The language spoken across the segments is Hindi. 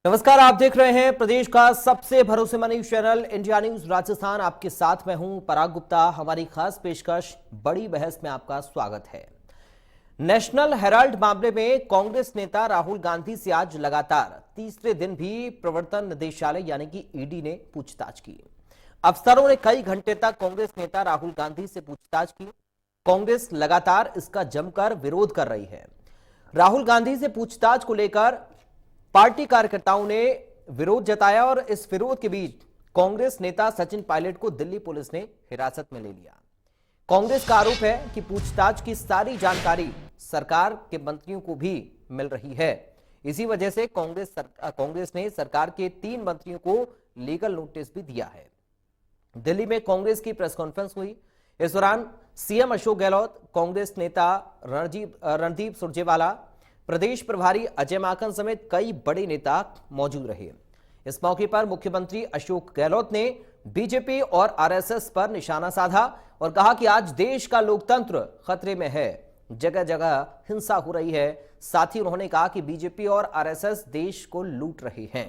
नमस्कार, आप देख रहे हैं प्रदेश का सबसे भरोसेमंद news channel India news Rajasthan. आपके साथ मैं हूं पराग गुप्ता। हमारी खास पेशकश बड़ी बहस में आपका स्वागत है। नेशनल हेराल्ड मामले में कांग्रेस नेता राहुल गांधी से आज लगातार तीसरे दिन भी प्रवर्तन निदेशालय यानी कि ईडी ने पूछताछ की। अफसरों ने कई घंटे तक कांग्रेस नेता राहुल गांधी से पूछताछ की। कांग्रेस लगातार इसका जमकर विरोध कर रही है। राहुल गांधी से पूछताछ को लेकर पार्टी कार्यकर्ताओं ने विरोध जताया और इस विरोध के बीच कांग्रेस नेता सचिन पायलट को दिल्ली पुलिस ने हिरासत में ले लिया। कांग्रेस का आरोप है कि पूछताछ की सारी जानकारी सरकार के मंत्रियों को भी मिल रही है। इसी वजह से कांग्रेस ने सरकार के 3 मंत्रियों को लीगल नोटिस भी दिया है। दिल्ली में कांग्रेस की प्रेस कॉन्फ्रेंस हुई। इस दौरान सीएम अशोक गहलोत, कांग्रेस नेता रणदीप सुरजेवाला, प्रदेश प्रभारी अजय माकन समेत कई बड़े नेता मौजूद रहे। इस मौके पर मुख्यमंत्री अशोक गहलोत ने बीजेपी और आरएसएस पर निशाना साधा और कहा कि आज देश का लोकतंत्र खतरे में है, जगह जगह हिंसा हो रही है। साथ ही उन्होंने कहा कि बीजेपी और आरएसएस देश को लूट रहे हैं।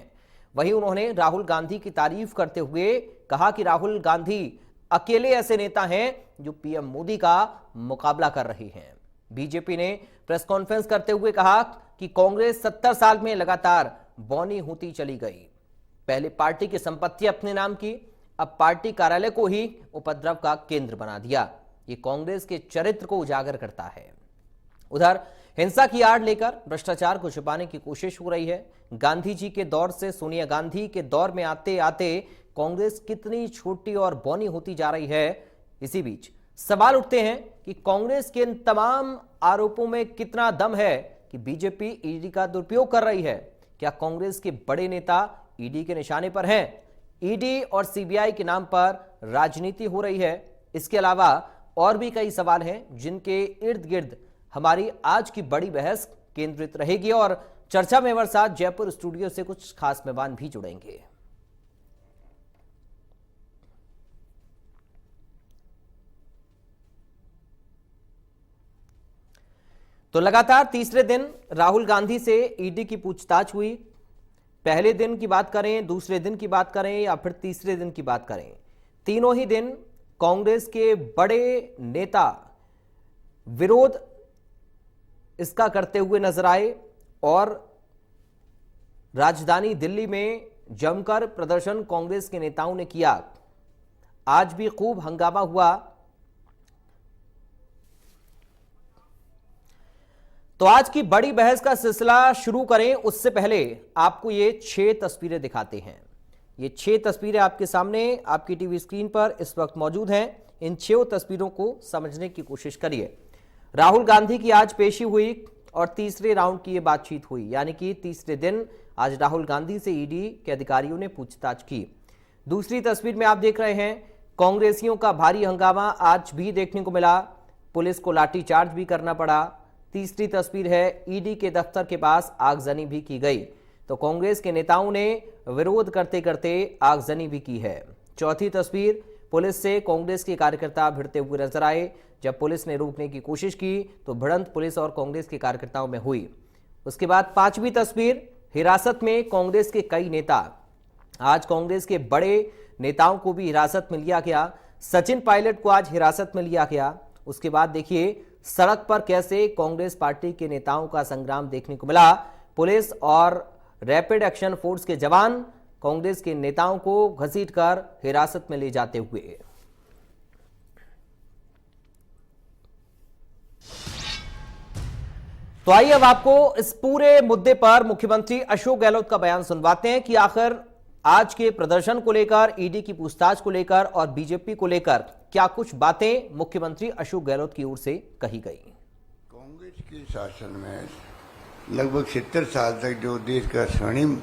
वहीं उन्होंने राहुल गांधी की तारीफ करते हुए कहा कि राहुल गांधी अकेले ऐसे नेता हैं जो पीएम मोदी का मुकाबला कर रहे हैं। बीजेपी ने प्रेस कॉन्फ्रेंस करते हुए कहा कि कांग्रेस 70 साल में लगातार बौनी होती चली गई। पहले पार्टी की संपत्ति अपने नाम की, अब पार्टी कार्यालय को ही उपद्रव का केंद्र बना दिया। ये कांग्रेस के चरित्र को उजागर करता है। उधर हिंसा की आड़ लेकर भ्रष्टाचार को छिपाने की कोशिश हो रही है। गांधी जी के दौर से सोनिया गांधी के दौर में आते आते कांग्रेस कितनी छोटी और बौनी होती जा रही है। इसी बीच सवाल उठते हैं कि कांग्रेस के इन तमाम आरोपों में कितना दम है कि बीजेपी ईडी का दुरुपयोग कर रही है। क्या कांग्रेस के बड़े नेता ईडी के निशाने पर हैं? ईडी और सीबीआई के नाम पर राजनीति हो रही है। इसके अलावा और भी कई सवाल हैं जिनके इर्द गिर्द हमारी आज की बड़ी बहस केंद्रित रहेगी और चर्चा में हमारे साथ जयपुर स्टूडियो से कुछ खास मेहमान भी जुड़ेंगे। तो लगातार तीसरे दिन राहुल गांधी से ईडी की पूछताछ हुई। पहले दिन की बात करें, दूसरे दिन की बात करें या फिर तीसरे दिन की बात करें, तीनों ही दिन कांग्रेस के बड़े नेता विरोध इसका करते हुए नजर आए और राजधानी दिल्ली में जमकर प्रदर्शन कांग्रेस के नेताओं ने किया। आज भी खूब हंगामा हुआ। तो आज की बड़ी बहस का सिलसिला शुरू करें उससे पहले आपको ये 6 तस्वीरें दिखाते हैं। ये 6 तस्वीरें आपके सामने आपकी टीवी स्क्रीन पर इस वक्त मौजूद हैं। इन 6 तस्वीरों को समझने की कोशिश करिए। राहुल गांधी की आज पेशी हुई और तीसरे राउंड की ये बातचीत हुई, यानी कि तीसरे दिन आज राहुल गांधी से ईडी के अधिकारियों ने पूछताछ की। दूसरी तस्वीर में आप देख रहे हैं कांग्रेसियों का भारी हंगामा आज भी देखने को मिला। पुलिस को लाठीचार्ज भी करना पड़ा। तीसरी तस्वीर है ईडी के दफ्तर के पास आगजनी भी की गई। तो कांग्रेस के नेताओं ने विरोध करते करते आगजनी भी की है। चौथी तस्वीर, पुलिस से कांग्रेस के कार्यकर्ता भिड़ते हुए नजर आए। जब पुलिस ने रोकने की कोशिश की तो भिड़ंत पुलिस और कांग्रेस के कार्यकर्ताओं में हुई। उसके बाद 5वीं तस्वीर, हिरासत में कांग्रेस के कई नेता। आज कांग्रेस के बड़े नेताओं को भी हिरासत में लिया गया। सचिन पायलट को आज हिरासत में लिया गया। उसके बाद देखिए सड़क पर कैसे कांग्रेस पार्टी के नेताओं का संग्राम देखने को मिला। पुलिस और रैपिड एक्शन फोर्स के जवान कांग्रेस के नेताओं को घसीटकर हिरासत में ले जाते हुए। तो आइए अब आपको इस पूरे मुद्दे पर मुख्यमंत्री अशोक गहलोत का बयान सुनवाते हैं कि आखिर आज के प्रदर्शन को लेकर, ईडी की पूछताछ को लेकर और बीजेपी को लेकर क्या कुछ बातें मुख्यमंत्री अशोक गहलोत की ओर से कही गई। कांग्रेस के शासन में लगभग 70 साल तक जो देश का स्वर्णिम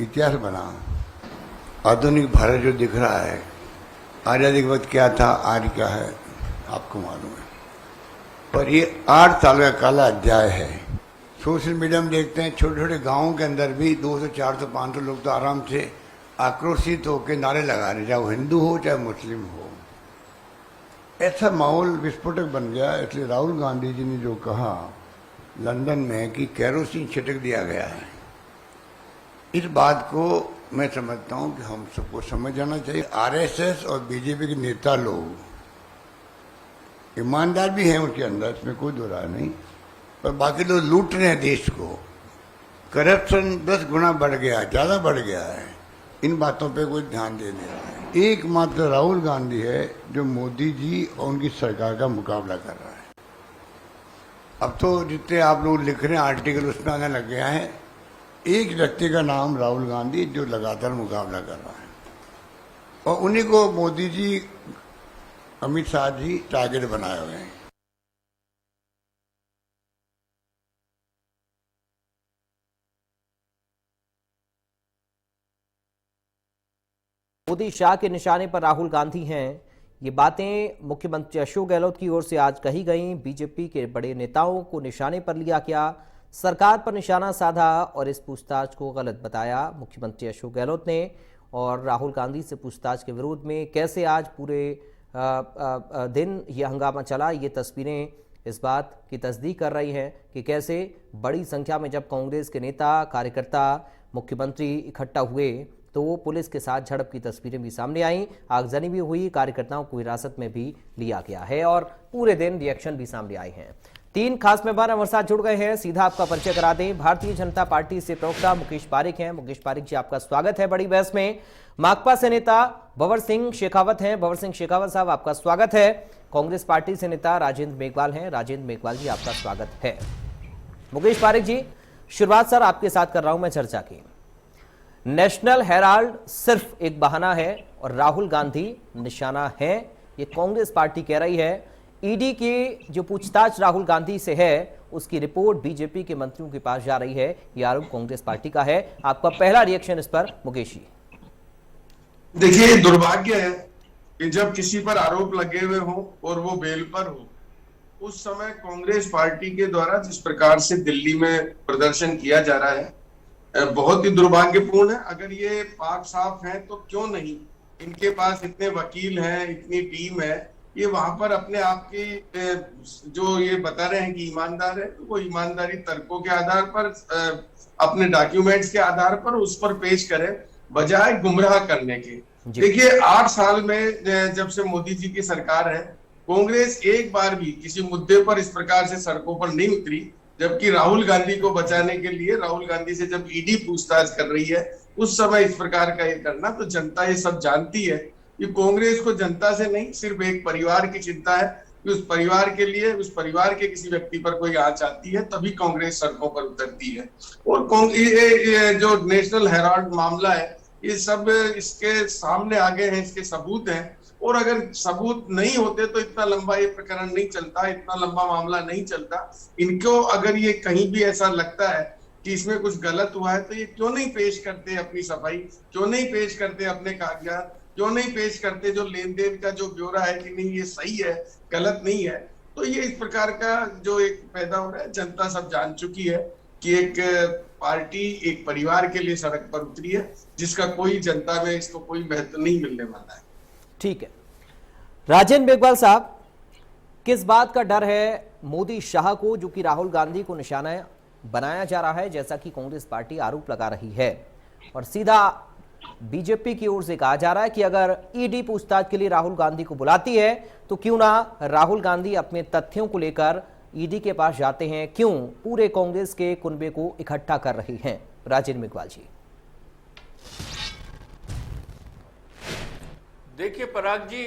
इतिहास बना, आधुनिक भारत जो दिख रहा है, आजादी के वक्त क्या था, आज क्या है, आपको मालूम है। पर ये 8 साल का काला अध्याय है। सोशल मीडिया में देखते हैं छोटे छोटे गांवों के अंदर भी 200, 400, 500 लोग तो आराम से आक्रोशित होकर नारे लगा रहे, चाहे वो हिंदू हो चाहे मुस्लिम हो। ऐसा माहौल विस्फोटक बन गया। इसलिए राहुल गांधी जी ने जो कहा लंदन में कि केरोसिन छिटक दिया गया है, इस बात को मैं समझता हूं कि हम सबको समझ जाना चाहिए। आरएसएस और बीजेपी के नेता लोग ईमानदार भी हैं उनके अंदर, इसमें कोई दो राय नहीं, पर बाकी लोग लूट रहे हैं देश को। करप्शन 10 गुना बढ़ गया, ज़्यादा बढ़ गया है। इन बातों पे कोई ध्यान दे रहा है। एकमात्र राहुल गांधी है जो मोदी जी और उनकी सरकार का मुकाबला कर रहा है। अब तो जितने आप लोग लिख रहे हैं आर्टिकल, उसमें आने लग गया है एक व्यक्ति का नाम राहुल गांधी जो लगातार मुकाबला कर रहा है, और उन्हीं को मोदी जी, अमित शाह जी टारगेट बनाए हुए हैं। मोदी शाह के निशाने पर राहुल गांधी हैं, ये बातें मुख्यमंत्री अशोक गहलोत की ओर से आज कही गई। बीजेपी के बड़े नेताओं को निशाने पर लिया गया, सरकार पर निशाना साधा और इस पूछताछ को गलत बताया मुख्यमंत्री अशोक गहलोत ने। और राहुल गांधी से पूछताछ के विरोध में कैसे आज पूरे दिन ये हंगामा चला, ये तस्वीरें इस बात की तस्दीक कर रही हैं कि कैसे बड़ी संख्या में जब कांग्रेस के नेता कार्यकर्ता मुख्यमंत्री इकट्ठा हुए तो पुलिस के साथ झड़प की तस्वीरें भी सामने आईं, आगजनी भी हुई, कार्यकर्ताओं को हिरासत में भी लिया गया है और पूरे दिन रिएक्शन भी सामने आए हैं। 3 खास मेहमान हमारे साथ जुड़ गए हैं, सीधा आपका परिचय करा दें। भारतीय जनता पार्टी से प्रवक्ता मुकेश पारिक हैं। मुकेश पारिक जी, आपका स्वागत है बड़ी बहस में। माकपा से नेता भंवर सिंह शेखावत हैं। भंवर सिंह शेखावत साहब, आपका स्वागत है। कांग्रेस पार्टी से नेता राजेंद्र मेघवाल हैं। राजेंद्र मेघवाल जी, आपका स्वागत है। मुकेश पारिक जी, शुरुआत सर आपके साथ कर रहा हूं मैं चर्चा की। नेशनल हेराल्ड सिर्फ एक बहाना है और राहुल गांधी निशाना है, ये कांग्रेस पार्टी कह रही है। ईडी की जो पूछताछ राहुल गांधी से है उसकी रिपोर्ट बीजेपी के मंत्रियों के पास जा रही है, यह आरोप कांग्रेस पार्टी का है। आपका पहला रिएक्शन इस पर मुकेश जी। देखिए, दुर्भाग्य है कि जब किसी पर आरोप लगे हुए हो और वो बेल पर हो, उस समय कांग्रेस पार्टी के द्वारा जिस प्रकार से दिल्ली में प्रदर्शन किया जा रहा है बहुत ही दुर्भाग्यपूर्ण है। अगर ये पाक साफ है तो क्यों नहीं, इनके पास इतने वकील हैं, इतनी टीम है, ये वहां पर अपने आप की जो ये बता रहे हैं कि ईमानदार है, तो वो ईमानदारी तर्कों के आधार पर, अपने डॉक्यूमेंट्स के आधार पर उस पर पेश करें, बजाय गुमराह करने के। देखिए, 8 साल में जब से मोदी जी की सरकार है, कांग्रेस एक बार भी किसी मुद्दे पर इस प्रकार से सड़कों पर नहीं उतरी, जबकि राहुल गांधी को बचाने के लिए, राहुल गांधी से जब ईडी पूछताछ कर रही है उस समय इस प्रकार का ये करना, तो जनता ये सब जानती है कि कांग्रेस को जनता से नहीं, सिर्फ एक परिवार की चिंता है कि उस परिवार के लिए, उस परिवार के किसी व्यक्ति पर कोई आंच आती है तभी कांग्रेस सड़कों पर उतरती है। और ये जो नेशनल हेराल्ड मामला है, ये सब इसके सामने आ गए हैं, इसके सबूत हैं। और अगर सबूत नहीं होते तो इतना लंबा ये प्रकरण नहीं चलता, इतना लंबा मामला नहीं चलता। इनको अगर ये कहीं भी ऐसा लगता है कि इसमें कुछ गलत हुआ है तो ये क्यों नहीं पेश करते अपनी सफाई, क्यों नहीं पेश करते अपने कागजात, क्यों नहीं पेश करते जो लेन देन का जो ब्यौरा है कि नहीं ये सही है, गलत नहीं है। तो ये इस प्रकार का जो एक पैदा हो रहा है, जनता सब जान चुकी है कि एक पार्टी एक परिवार के लिए सड़क पर उतरी है, जिसका कोई जनता में इसको कोई महत्व नहीं मिलने वाला है। ठीक है, राजेंद्र मेघवाल साहब, किस बात का डर है मोदी शाह को, जो कि राहुल गांधी को निशाना बनाया जा रहा है, जैसा कि कांग्रेस पार्टी आरोप लगा रही है, और सीधा बीजेपी की ओर से कहा जा रहा है कि अगर ईडी पूछताछ के लिए राहुल गांधी को बुलाती है तो क्यों ना राहुल गांधी अपने तथ्यों को लेकर ईडी के पास जाते हैं, क्यों पूरे कांग्रेस के कुनबे को इकट्ठा कर रही हैं। राजेंद्र मेघवाल जी। देखिए पराग जी,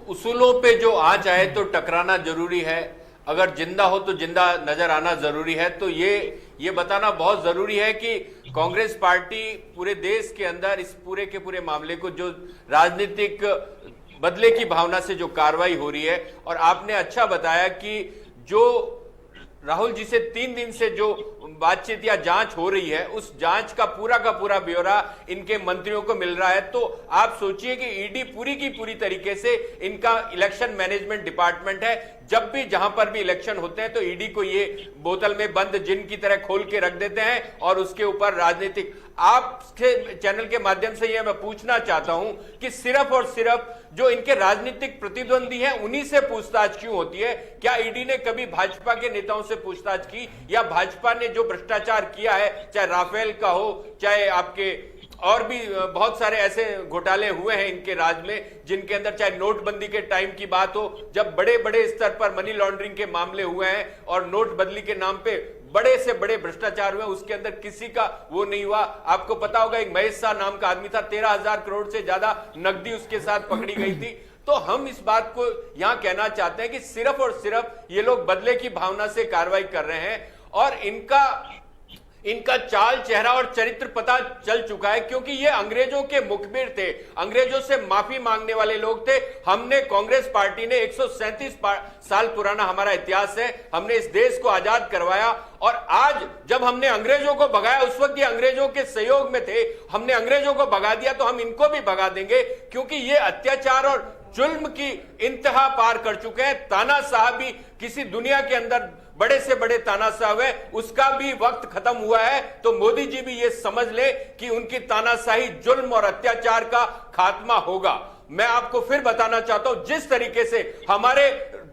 उसूलों पे जो आंच आए तो टकराना जरूरी है, अगर जिंदा हो तो जिंदा नजर आना जरूरी है। तो ये बताना बहुत जरूरी है कि कांग्रेस पार्टी पूरे देश के अंदर इस पूरे के पूरे मामले को, जो राजनीतिक बदले की भावना से जो कार्रवाई हो रही है, और आपने अच्छा बताया कि जो राहुल जी से 3 दिन से जो बातचीत या जांच हो रही है, उस जांच का पूरा ब्यौरा इनके मंत्रियों को मिल रहा है। तो आप सोचिए कि ईडी पूरी की पूरी तरीके से इनका इलेक्शन मैनेजमेंट डिपार्टमेंट है, जब भी जहां पर भी इलेक्शन होते हैं तो ईडी को ये बोतल में बंद जिन की तरह खोल के रख देते हैं और उसके ऊपर राजनीतिक। आपके चैनल के माध्यम से ये मैं पूछना चाहता हूं कि सिर्फ और सिर्फ जो इनके राजनीतिक प्रतिद्वंदी हैं उन्हीं से पूछताछ क्यों होती है? क्या ईडी ने कभी भाजपा के नेताओं से पूछताछ की, या भाजपा ने जो भ्रष्टाचार किया है, चाहे राफेल का हो, चाहे आपके और भी बहुत सारे ऐसे घोटाले हुए हैं इनके राज में, जिनके अंदर चाहे नोटबंदी के टाइम की बात हो, जब बड़े बड़े स्तर पर मनी लॉन्ड्रिंग के मामले हुए हैं और नोट बदली के नाम पे बड़े से बड़े भ्रष्टाचार हुए, उसके अंदर किसी का वो नहीं हुआ। आपको पता होगा एक महेश शाह नाम का आदमी था, 13,000 करोड़ से ज्यादा नकदी उसके साथ पकड़ी गई थी। तो हम इस बात को यहां कहना चाहते हैं कि सिर्फ और सिर्फ ये लोग बदले की भावना से कार्रवाई कर रहे हैं और इनका चाल चेहरा और चरित्र पता चल चुका है, क्योंकि ये अंग्रेजों के मुखबिर थे, अंग्रेजों से माफी मांगने वाले लोग थे। हमने कांग्रेस पार्टी ने 137 साल पुराना हमारा इतिहास है, हमने इस देश को आजाद करवाया और आज जब हमने अंग्रेजों को भगाया उस वक्त ये अंग्रेजों के सहयोग में थे, हमने अंग्रेजों को भगा दिया तो हम इनको भी भगा देंगे, क्योंकि ये अत्याचार और जुल्म की इंतहा पार कर चुके हैं। तानाशाह भी किसी दुनिया के अंदर बड़े से बड़े तानाशाह है, उसका भी वक्त खत्म हुआ है। तो मोदी जी भी ये समझ ले कि उनकी तानाशाही, जुल्म और अत्याचार का खात्मा होगा। मैं आपको फिर बताना चाहता हूं, जिस तरीके से हमारे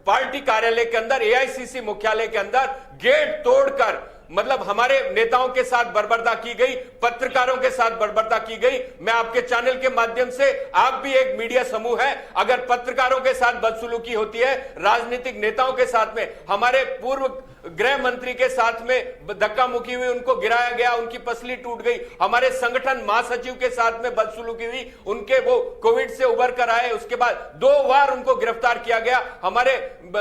पार्टी कार्यालय के अंदर, एआईसीसी मुख्यालय के अंदर गेट तोड़कर मतलब हमारे नेताओं के साथ बर्बरता की गई, पत्रकारों के साथ बर्बरता की गई। मैं आपके चैनल के माध्यम से, आप भी एक मीडिया समूह है, अगर पत्रकारों के साथ बदसलूकी होती है, राजनीतिक नेताओं के साथ में, हमारे पूर्व गृह मंत्री के साथ में धक्का मुक्की हुई, उनको गिराया गया, उनकी पसली टूट गई, हमारे संगठन महासचिव के साथ में बदसलूकी हुई, उनके वो कोविड से उबर कर आए, उसके बाद 2 बार उनको गिरफ्तार किया गया, हमारे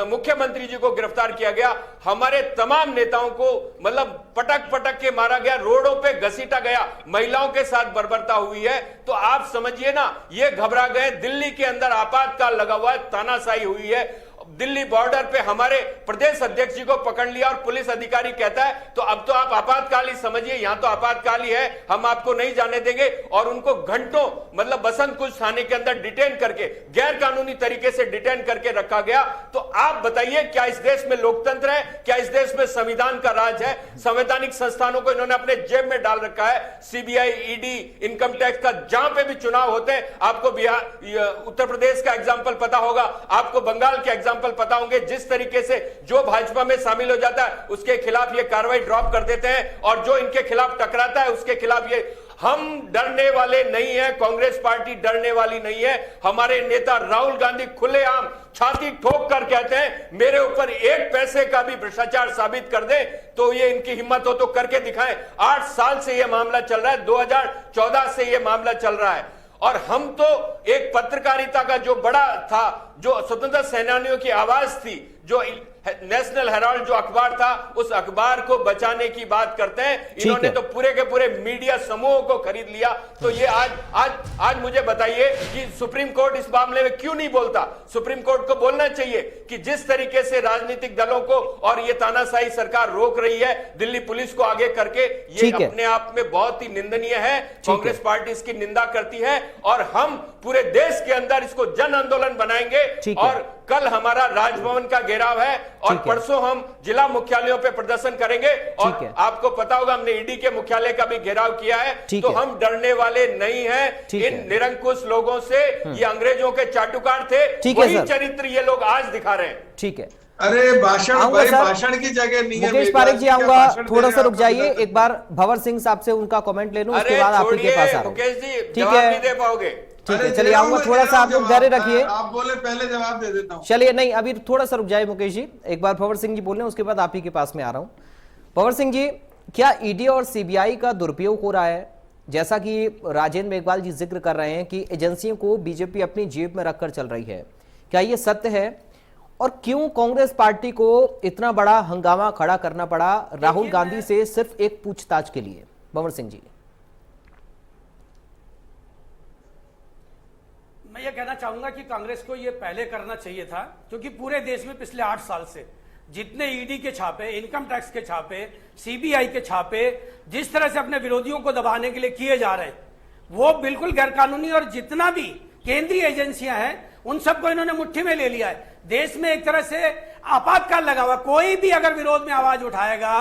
मुख्यमंत्री जी को गिरफ्तार किया गया, हमारे तमाम नेताओं को मतलब पटक पटक के मारा गया, रोडों पे घसीटा गया, महिलाओं के साथ बर्बरता हुई है। तो आप समझिए ना, ये घबरा गए। दिल्ली के अंदर आपातकाल लगा हुआ है, तानाशाही हुई है। दिल्ली बॉर्डर पे हमारे प्रदेश अध्यक्ष जी को पकड़ लिया और पुलिस अधिकारी कहता है तो अब तो आप आपातकाल ही समझिए, यहां तो आपातकाल ही है, हम आपको नहीं जाने देंगे। और उनको घंटों मतलब बसंत कुंज थाने के अंदर डिटेन करके, गैर कानूनी तरीके से डिटेन करके रखा गया। तो आप बताइए, क्या इस देश में लोकतंत्र है? क्या इस देश में संविधान का राज है? संवैधानिक संस्थानों को इन्होंने अपने जेब में डाल रखा है। सीबीआई, ईडी, इनकम टैक्स का जहां पे भी चुनाव होते हैं, आपको बिहार, उत्तर प्रदेश का एग्जाम्पल पता होगा, आपको बंगाल के एग्जाम्पल पता होंगे, जिस तरीके से जो भाजपा में शामिल हो जाता है उसके खिलाफ ये कार्रवाई ड्रॉप कर देते हैं और जो इनके खिलाफ टकराता है उसके खिलाफ ये। हम डरने वाले नहीं है, कांग्रेस पार्टी डरने वाली नहीं है। हमारे नेता राहुल गांधी खुलेआम छाती ठोक कर कहते हैं मेरे ऊपर 1 पैसे का भी भ्रष्टाचार साबित कर दे तो ये इनकी हिम्मत हो तो करके दिखाएं। 8 साल से ये मामला चल रहा है, 2014 से ये मामला चल रहा है और हम तो एक पत्रकारिता का जो बड़ा था, जो स्वतंत्रता सेनानियों की आवाज थी, जो नेशनल हेराल्ड जो अखबार था, उस अखबार को बचाने की बात करते हैं। इन्होंने तो पूरे के पूरे मीडिया समूह को खरीद लिया। तो ये आज मुझे बताइए कि सुप्रीम कोर्ट इस मामले में क्यों नहीं बोलता? सुप्रीम कोर्ट को बोलना चाहिए कि जिस तरीके से राजनीतिक दलों को और ये तानाशाही सरकार रोक रही है दिल्ली पुलिस को आगे करके, ये अपने आप में बहुत ही निंदनीय है। कांग्रेस पार्टी इसकी निंदा करती है और हम पूरे देश के अंदर इसको जन आंदोलन बनाएंगे। और कल हमारा राजभवन का घेराव है और परसों हम जिला मुख्यालयों पे प्रदर्शन करेंगे और आपको पता होगा हमने ईडी के मुख्यालय का भी घेराव किया है। तो हम डरने वाले नहीं हैं इन निरंकुश लोगों से। ये अंग्रेजों के चाटुकार थे, वही चरित्र ये लोग आज दिखा रहे हैं। ठीक है, अरे भाषण की जगह नहीं है। मुकेश पारेख जी आऊंगा, थोड़ा सा रुक जाइए, एक बार भंवर सिंह साहब से उनका कमेंट ले लूं, उसके बाद आपके पास आ रहा हूं। मुकेश जी ठीक है, नहीं दे पाओगे? ठीक है, चलिए आऊंगा, थोड़ा सा आप लोग धैर्य रखिए। आप बोले पहले जवाब दे देता हूं। चलिए, नहीं अभी थोड़ा सा रुक जाइए मुकेश जी, एक बार भंवर सिंह जी बोल रहे हैं, उसके बाद आप ही के पास में आ रहा हूं। भंवर सिंह जी, क्या ईडी और सीबीआई का दुरुपयोग हो रहा है? जैसा कि राजेंद्र मेघवाल जी जिक्र कर रहे हैं कि एजेंसियों को बीजेपी अपनी जेब में रखकर चल रही है, क्या ये सत्य है? और क्यों कांग्रेस पार्टी को इतना बड़ा हंगामा खड़ा करना पड़ा राहुल गांधी से सिर्फ एक पूछताछ के लिए? भंवर सिंह जी, मैं ये कहना चाहूंगा कि कांग्रेस को ये पहले करना चाहिए था, क्योंकि पूरे देश में पिछले 8 साल से जितने ईडी के छापे, इनकम टैक्स के छापे, सीबीआई के छापे जिस तरह से अपने विरोधियों को दबाने के लिए किए जा रहे हैं, वो बिल्कुल गैरकानूनी। और जितना भी केंद्रीय एजेंसियां हैं उन सबको इन्होंने मुट्ठी में ले लिया है। देश में एक तरह से आपातकाल लगा हुआ। कोई भी अगर विरोध में आवाज उठाएगा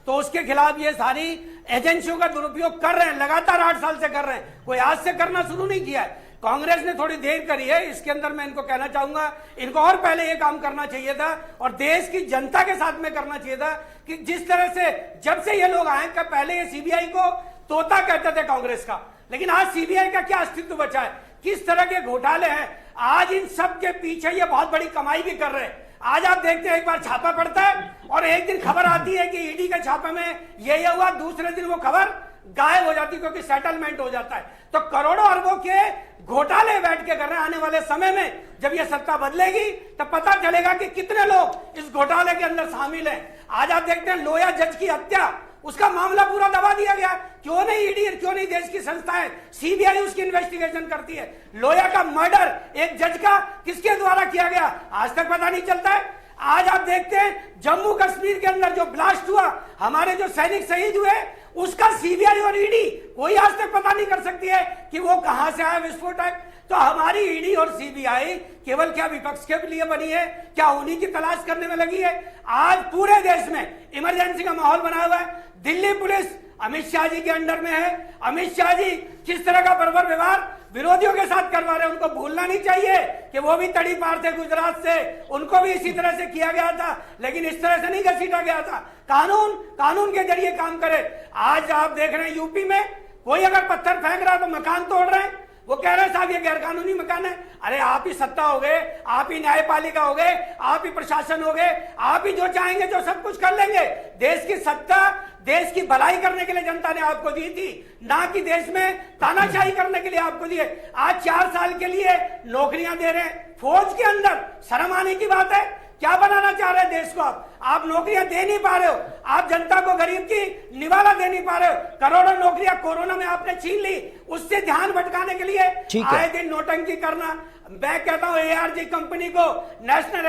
तो उसके खिलाफ ये सारी एजेंसियों का दुरुपयोग कर रहे हैं, लगातार 8 साल से कर रहे हैं, कोई आज से करना शुरू नहीं किया है। कांग्रेस ने थोड़ी देर करी है, इसके अंदर मैं इनको कहना चाहूंगा, इनको और पहले ये काम करना चाहिए था और देश की जनता के साथ में करना चाहिए था कि जिस तरह से जब से ये लोग आए, का पहले ये सीबीआई को तोता कहते थे कांग्रेस का, लेकिन आज सीबीआई का क्या अस्तित्व बचा है, किस तरह के घोटाले हैं। आज इन सब के पीछे ये बहुत बड़ी कमाई भी कर रहे हैं। आज आप देखते हैं एक बार छापा पड़ता है और एक दिन खबर आती है कि ईडी के छापे में ये हुआ, दूसरे दिन वो खबर गायब हो जाती क्योंकि सेटलमेंट हो जाता है। तो करोड़ों अरबों के घोटाले बैठ के कर रहे हैं। आने वाले समय में जब ये सत्ता बदलेगी तब पता चलेगा कि कितने लोग इस घोटाले के अंदर शामिल हैं। आज आप देखते हैं लोया जज की हत्या, उसका मामला पूरा दबा दिया गया। क्यों नहीं ईडी, क्यों नहीं देश की संस्थाएं, सीबीआई उसकी इन्वेस्टिगेशन करती है। लोया का मर्डर एक जज का किसके द्वारा किया गया आज तक पता नहीं चलता है। आज आप देखते हैं जम्मू कश्मीर के अंदर जो ब्लास्ट हुआ, हमारे जो सैनिक शहीद हुए, उसका सीबीआई और ईडी कोई आज तक पता नहीं कर सकती है कि वो कहां से आया विस्फोटक। तो हमारी ईडी और सीबीआई केवल क्या विपक्ष के लिए बनी है, क्या उन्हीं की तलाश करने में लगी है। आज पूरे देश में इमरजेंसी का माहौल बना हुआ है। दिल्ली पुलिस अमित शाह जी के अंडर में है। अमित शाह जी किस तरह का बर्बर व्यवहार विरोधियों के साथ करवा रहे हैं, उनको भूलना नहीं चाहिए कि वो भी तड़ी पार थे गुजरात से, उनको भी इसी तरह से किया गया था, लेकिन इस तरह से नहीं घसीटा गया था। कानून के जरिए काम करे। आज आप देख रहे हैं यूपी में कोई अगर पत्थर फेंक रहा है तो मकान तोड़ रहे हैं, वो कह रहे हैं साहब ये गैरकानूनी मकान है। अरे आप ही सत्ता हो गए, आप ही न्यायपालिका हो गए, आप ही प्रशासन हो गए, आप ही जो चाहेंगे जो सब कुछ कर लेंगे। देश की सत्ता देश की भलाई करने के लिए जनता ने आपको दी थी, ना कि देश में तानाशाही करने के लिए आपको दिए। आज 4 साल के लिए नौकरियां दे रहे हैं फौज के अंदर, शर्म आने की बात है। क्या बनाना चाह रहे हैं देश को आप नौकरियां दे नहीं पा रहे हो, आप जनता को गरीब की निवाला दे नहीं पा रहे हो। करोड़ों नौकरियां कोरोना में आपने छीन ली, उससे ध्यान भटकाने के लिए आए दिन नोटंकी करना। मैं कहता हूं एआरजी कंपनी को नेशनल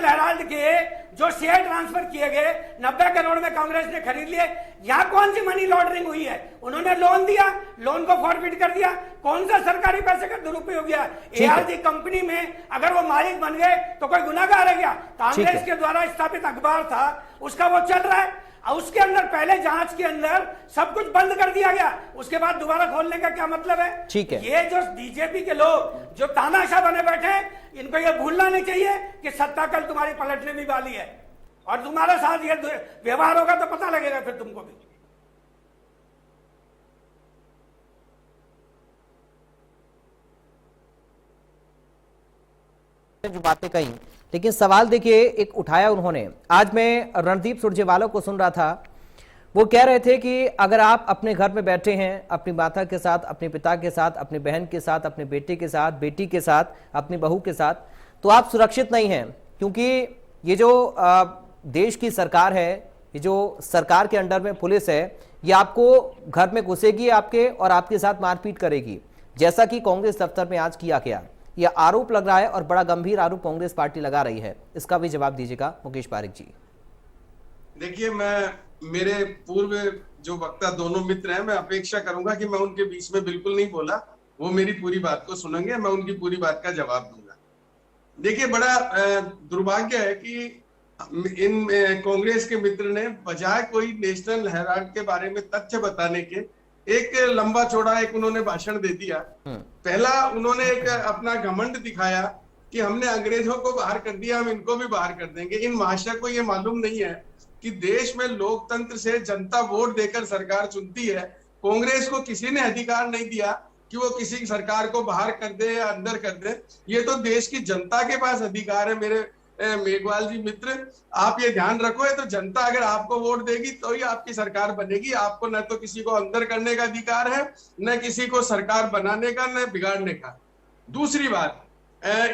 हेराल्ड के जो शेयर ट्रांसफर किए गए 90 करोड़ में कांग्रेस ने खरीद लिए। यहां कौन सी मनी लॉन्ड्रिंग हुई है? उन्होंने लोन दिया, लोन को फॉरफिट कर दिया। कौन सा सरकारी पैसे का दुरुपयोग किया? एआरजी कंपनी में अगर वो मालिक बन गए तो कोई गुनाहगार है क्या? कांग्रेस के द्वारा स्थापित अखबार था, उसका वो चल रहा है। उसके अंदर पहले जांच के अंदर सब कुछ बंद कर दिया गया, उसके बाद दोबारा खोलने का क्या मतलब है? ठीक है। ये जो बीजेपी के लोग जो तानाशाह बने बैठे हैं, इनको ये भूलना नहीं चाहिए कि सत्ता कल तुम्हारी पलटने भी वाली है और तुम्हारे साथ ये व्यवहार होगा तो पता लगेगा फिर तुमको भी। जो बातें कही, लेकिन सवाल देखिए एक उठाया उन्होंने। आज मैं रणदीप सुरजेवाला को सुन रहा था, वो कह रहे थे कि अगर आप अपने घर में बैठे हैं अपनी माता के साथ, अपने पिता के साथ, अपनी बहन के साथ, अपने बेटे के साथ, बेटी के साथ, अपनी बहू के साथ, तो आप सुरक्षित नहीं हैं, क्योंकि ये जो देश की सरकार है, ये जो सरकार के अंडर में पुलिस है, ये आपको घर में घुसेगी आपके और आपके साथ मारपीट करेगी, जैसा कि कांग्रेस दफ्तर में आज किया गया। यह आरोप लग रहा है और बड़ा गंभीर आरोप कांग्रेस पार्टी लगा रही है। इसका भी जवाब दीजिएगा मुकेश पारिक जी। देखिए, मेरे पूर्व जो वक्ता दोनों मित्र हैं, मैं अपेक्षा करूंगा कि मैं उनके बीच में बिल्कुल नहीं बोला, वो मेरी पूरी बात को सुनेंगे, मैं उनकी पूरी बात का जवाब दूंगा। देखिए, बड़ा दुर्भाग्य है कि इन कांग्रेस के मित्र ने बजाय कोई नेशनल हेराल्ड के बारे में तथ्य बताने के एक लंबा चौड़ा एक उन्होंने भाषण दे दिया। पहला उन्होंने एक अपना घमंड दिखाया कि हमने अंग्रेजों को बाहर कर दिया, हम इनको भी बाहर कर देंगे। इन महाशय को ये मालूम नहीं है कि देश में लोकतंत्र से जनता वोट देकर सरकार चुनती है। कांग्रेस को किसी ने अधिकार नहीं दिया कि वो किसी सरकार को बाहर कर दे या अंदर कर दे। ये तो देश की जनता के पास अधिकार है। मेरे मेघवाल जी मित्र, आप ये ध्यान रखो, है तो जनता अगर आपको वोट देगी तो ही आपकी सरकार बनेगी। आपको न तो किसी को अंदर करने का अधिकार है, न किसी को सरकार बनाने का, न बिगाड़ने का। दूसरी बात,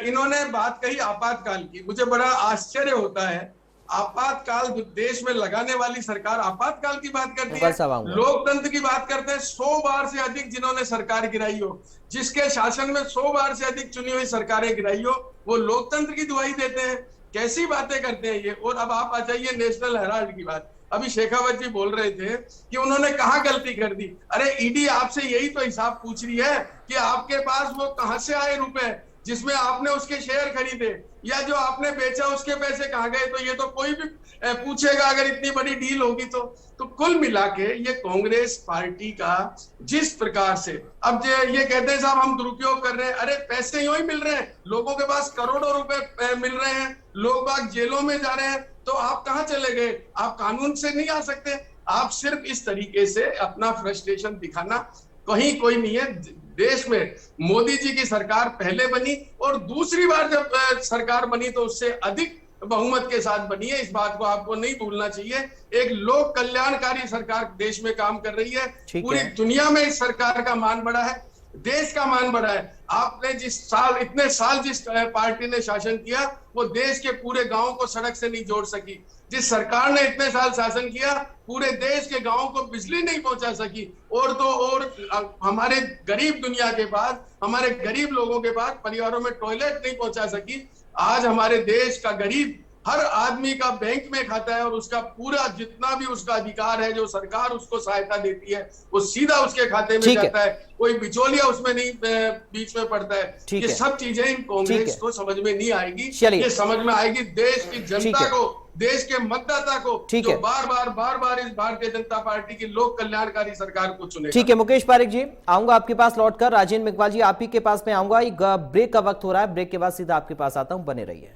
इन्होंने बात कही आपातकाल की। मुझे बड़ा आश्चर्य होता है, आपातकाल देश में लगाने वाली सरकार आपातकाल की बात करती है, लोकतंत्र की बात करते हैं। 100 बार से अधिक जिन्होंने सरकार गिराई हो, जिसके शासन में 100 बार से अधिक चुनी हुई सरकारें गिराई हो, वो लोकतंत्र की दुहाई देते हैं। कैसी बातें करते हैं ये। और अब आप आ जाइए नेशनल हेराल्ड की बात। अभी शेखावत जी बोल रहे थे कि उन्होंने कहाँ गलती कर दी। अरे ईडी आपसे यही तो हिसाब पूछ रही है कि आपके पास वो कहां से आए रुपए, जिसमें आपने उसके शेयर खरीदे या जो आपने बेचा उसके पैसे कहाँ गए, तो ये तो कोई भी पूछेगा अगर इतनी बड़ी डील होगी तो कुल मिला के ये कांग्रेस पार्टी का जिस प्रकार से अब ये कहते हैं साहब हम दुरुपयोग कर रहे हैं, अरे पैसे यूं ही मिल रहे हैं, लोगों के पास करोड़ों रुपए मिल रहे हैं, लोग बाग जेलों में जा रहे हैं, तो आप कहां चले गए? आप कानून से नहीं आ सकते। आप सिर्फ इस तरीके से अपना फ्रस्ट्रेशन दिखाना कहीं कोई नहीं है। देश में मोदी जी की सरकार पहले बनी और दूसरी बार जब सरकार बनी तो उससे अधिक बहुमत के साथ बनी है, इस बात को आपको नहीं भूलना चाहिए। एक लोक कल्याणकारी सरकार देश में काम कर रही है, पूरी दुनिया में इस सरकार का मान बढ़ा है, देश का मान बढ़ा है। आपने इतने साल जिस पार्टी ने शासन किया वो देश के पूरे गांव को सड़क से नहीं जोड़ सकी। जिस सरकार ने इतने साल शासन किया पूरे देश के गांवों को बिजली नहीं पहुंचा सकी, और हमारे गरीब दुनिया के पास, हमारे गरीब लोगों के पास परिवारों में टॉयलेट नहीं पहुंचा सकी। आज हमारे देश का गरीब हर आदमी का बैंक में खाता है और उसका पूरा जितना भी उसका अधिकार है, जो सरकार उसको सहायता देती है, वो सीधा उसके खाते में जाता है, कोई बिचौलिया उसमें नहीं बीच में पड़ता है। ये सब चीजें इन कांग्रेस को समझ में नहीं आएगी, ये समझ में आएगी देश की जनता को, देश के मतदाता को, जो बार बार इस भारतीय जनता पार्टी की लोक कल्याणकारी सरकार को चुने। ठीक है मुकेश पारिक जी, आऊंगा आपके पास लौटकर। राजेंद्र मेघवाल जी आप ही के पास में आऊंगा, एक ब्रेक का वक्त हो रहा है, ब्रेक के बाद सीधा आपके पास आता हूं, बने रहिए।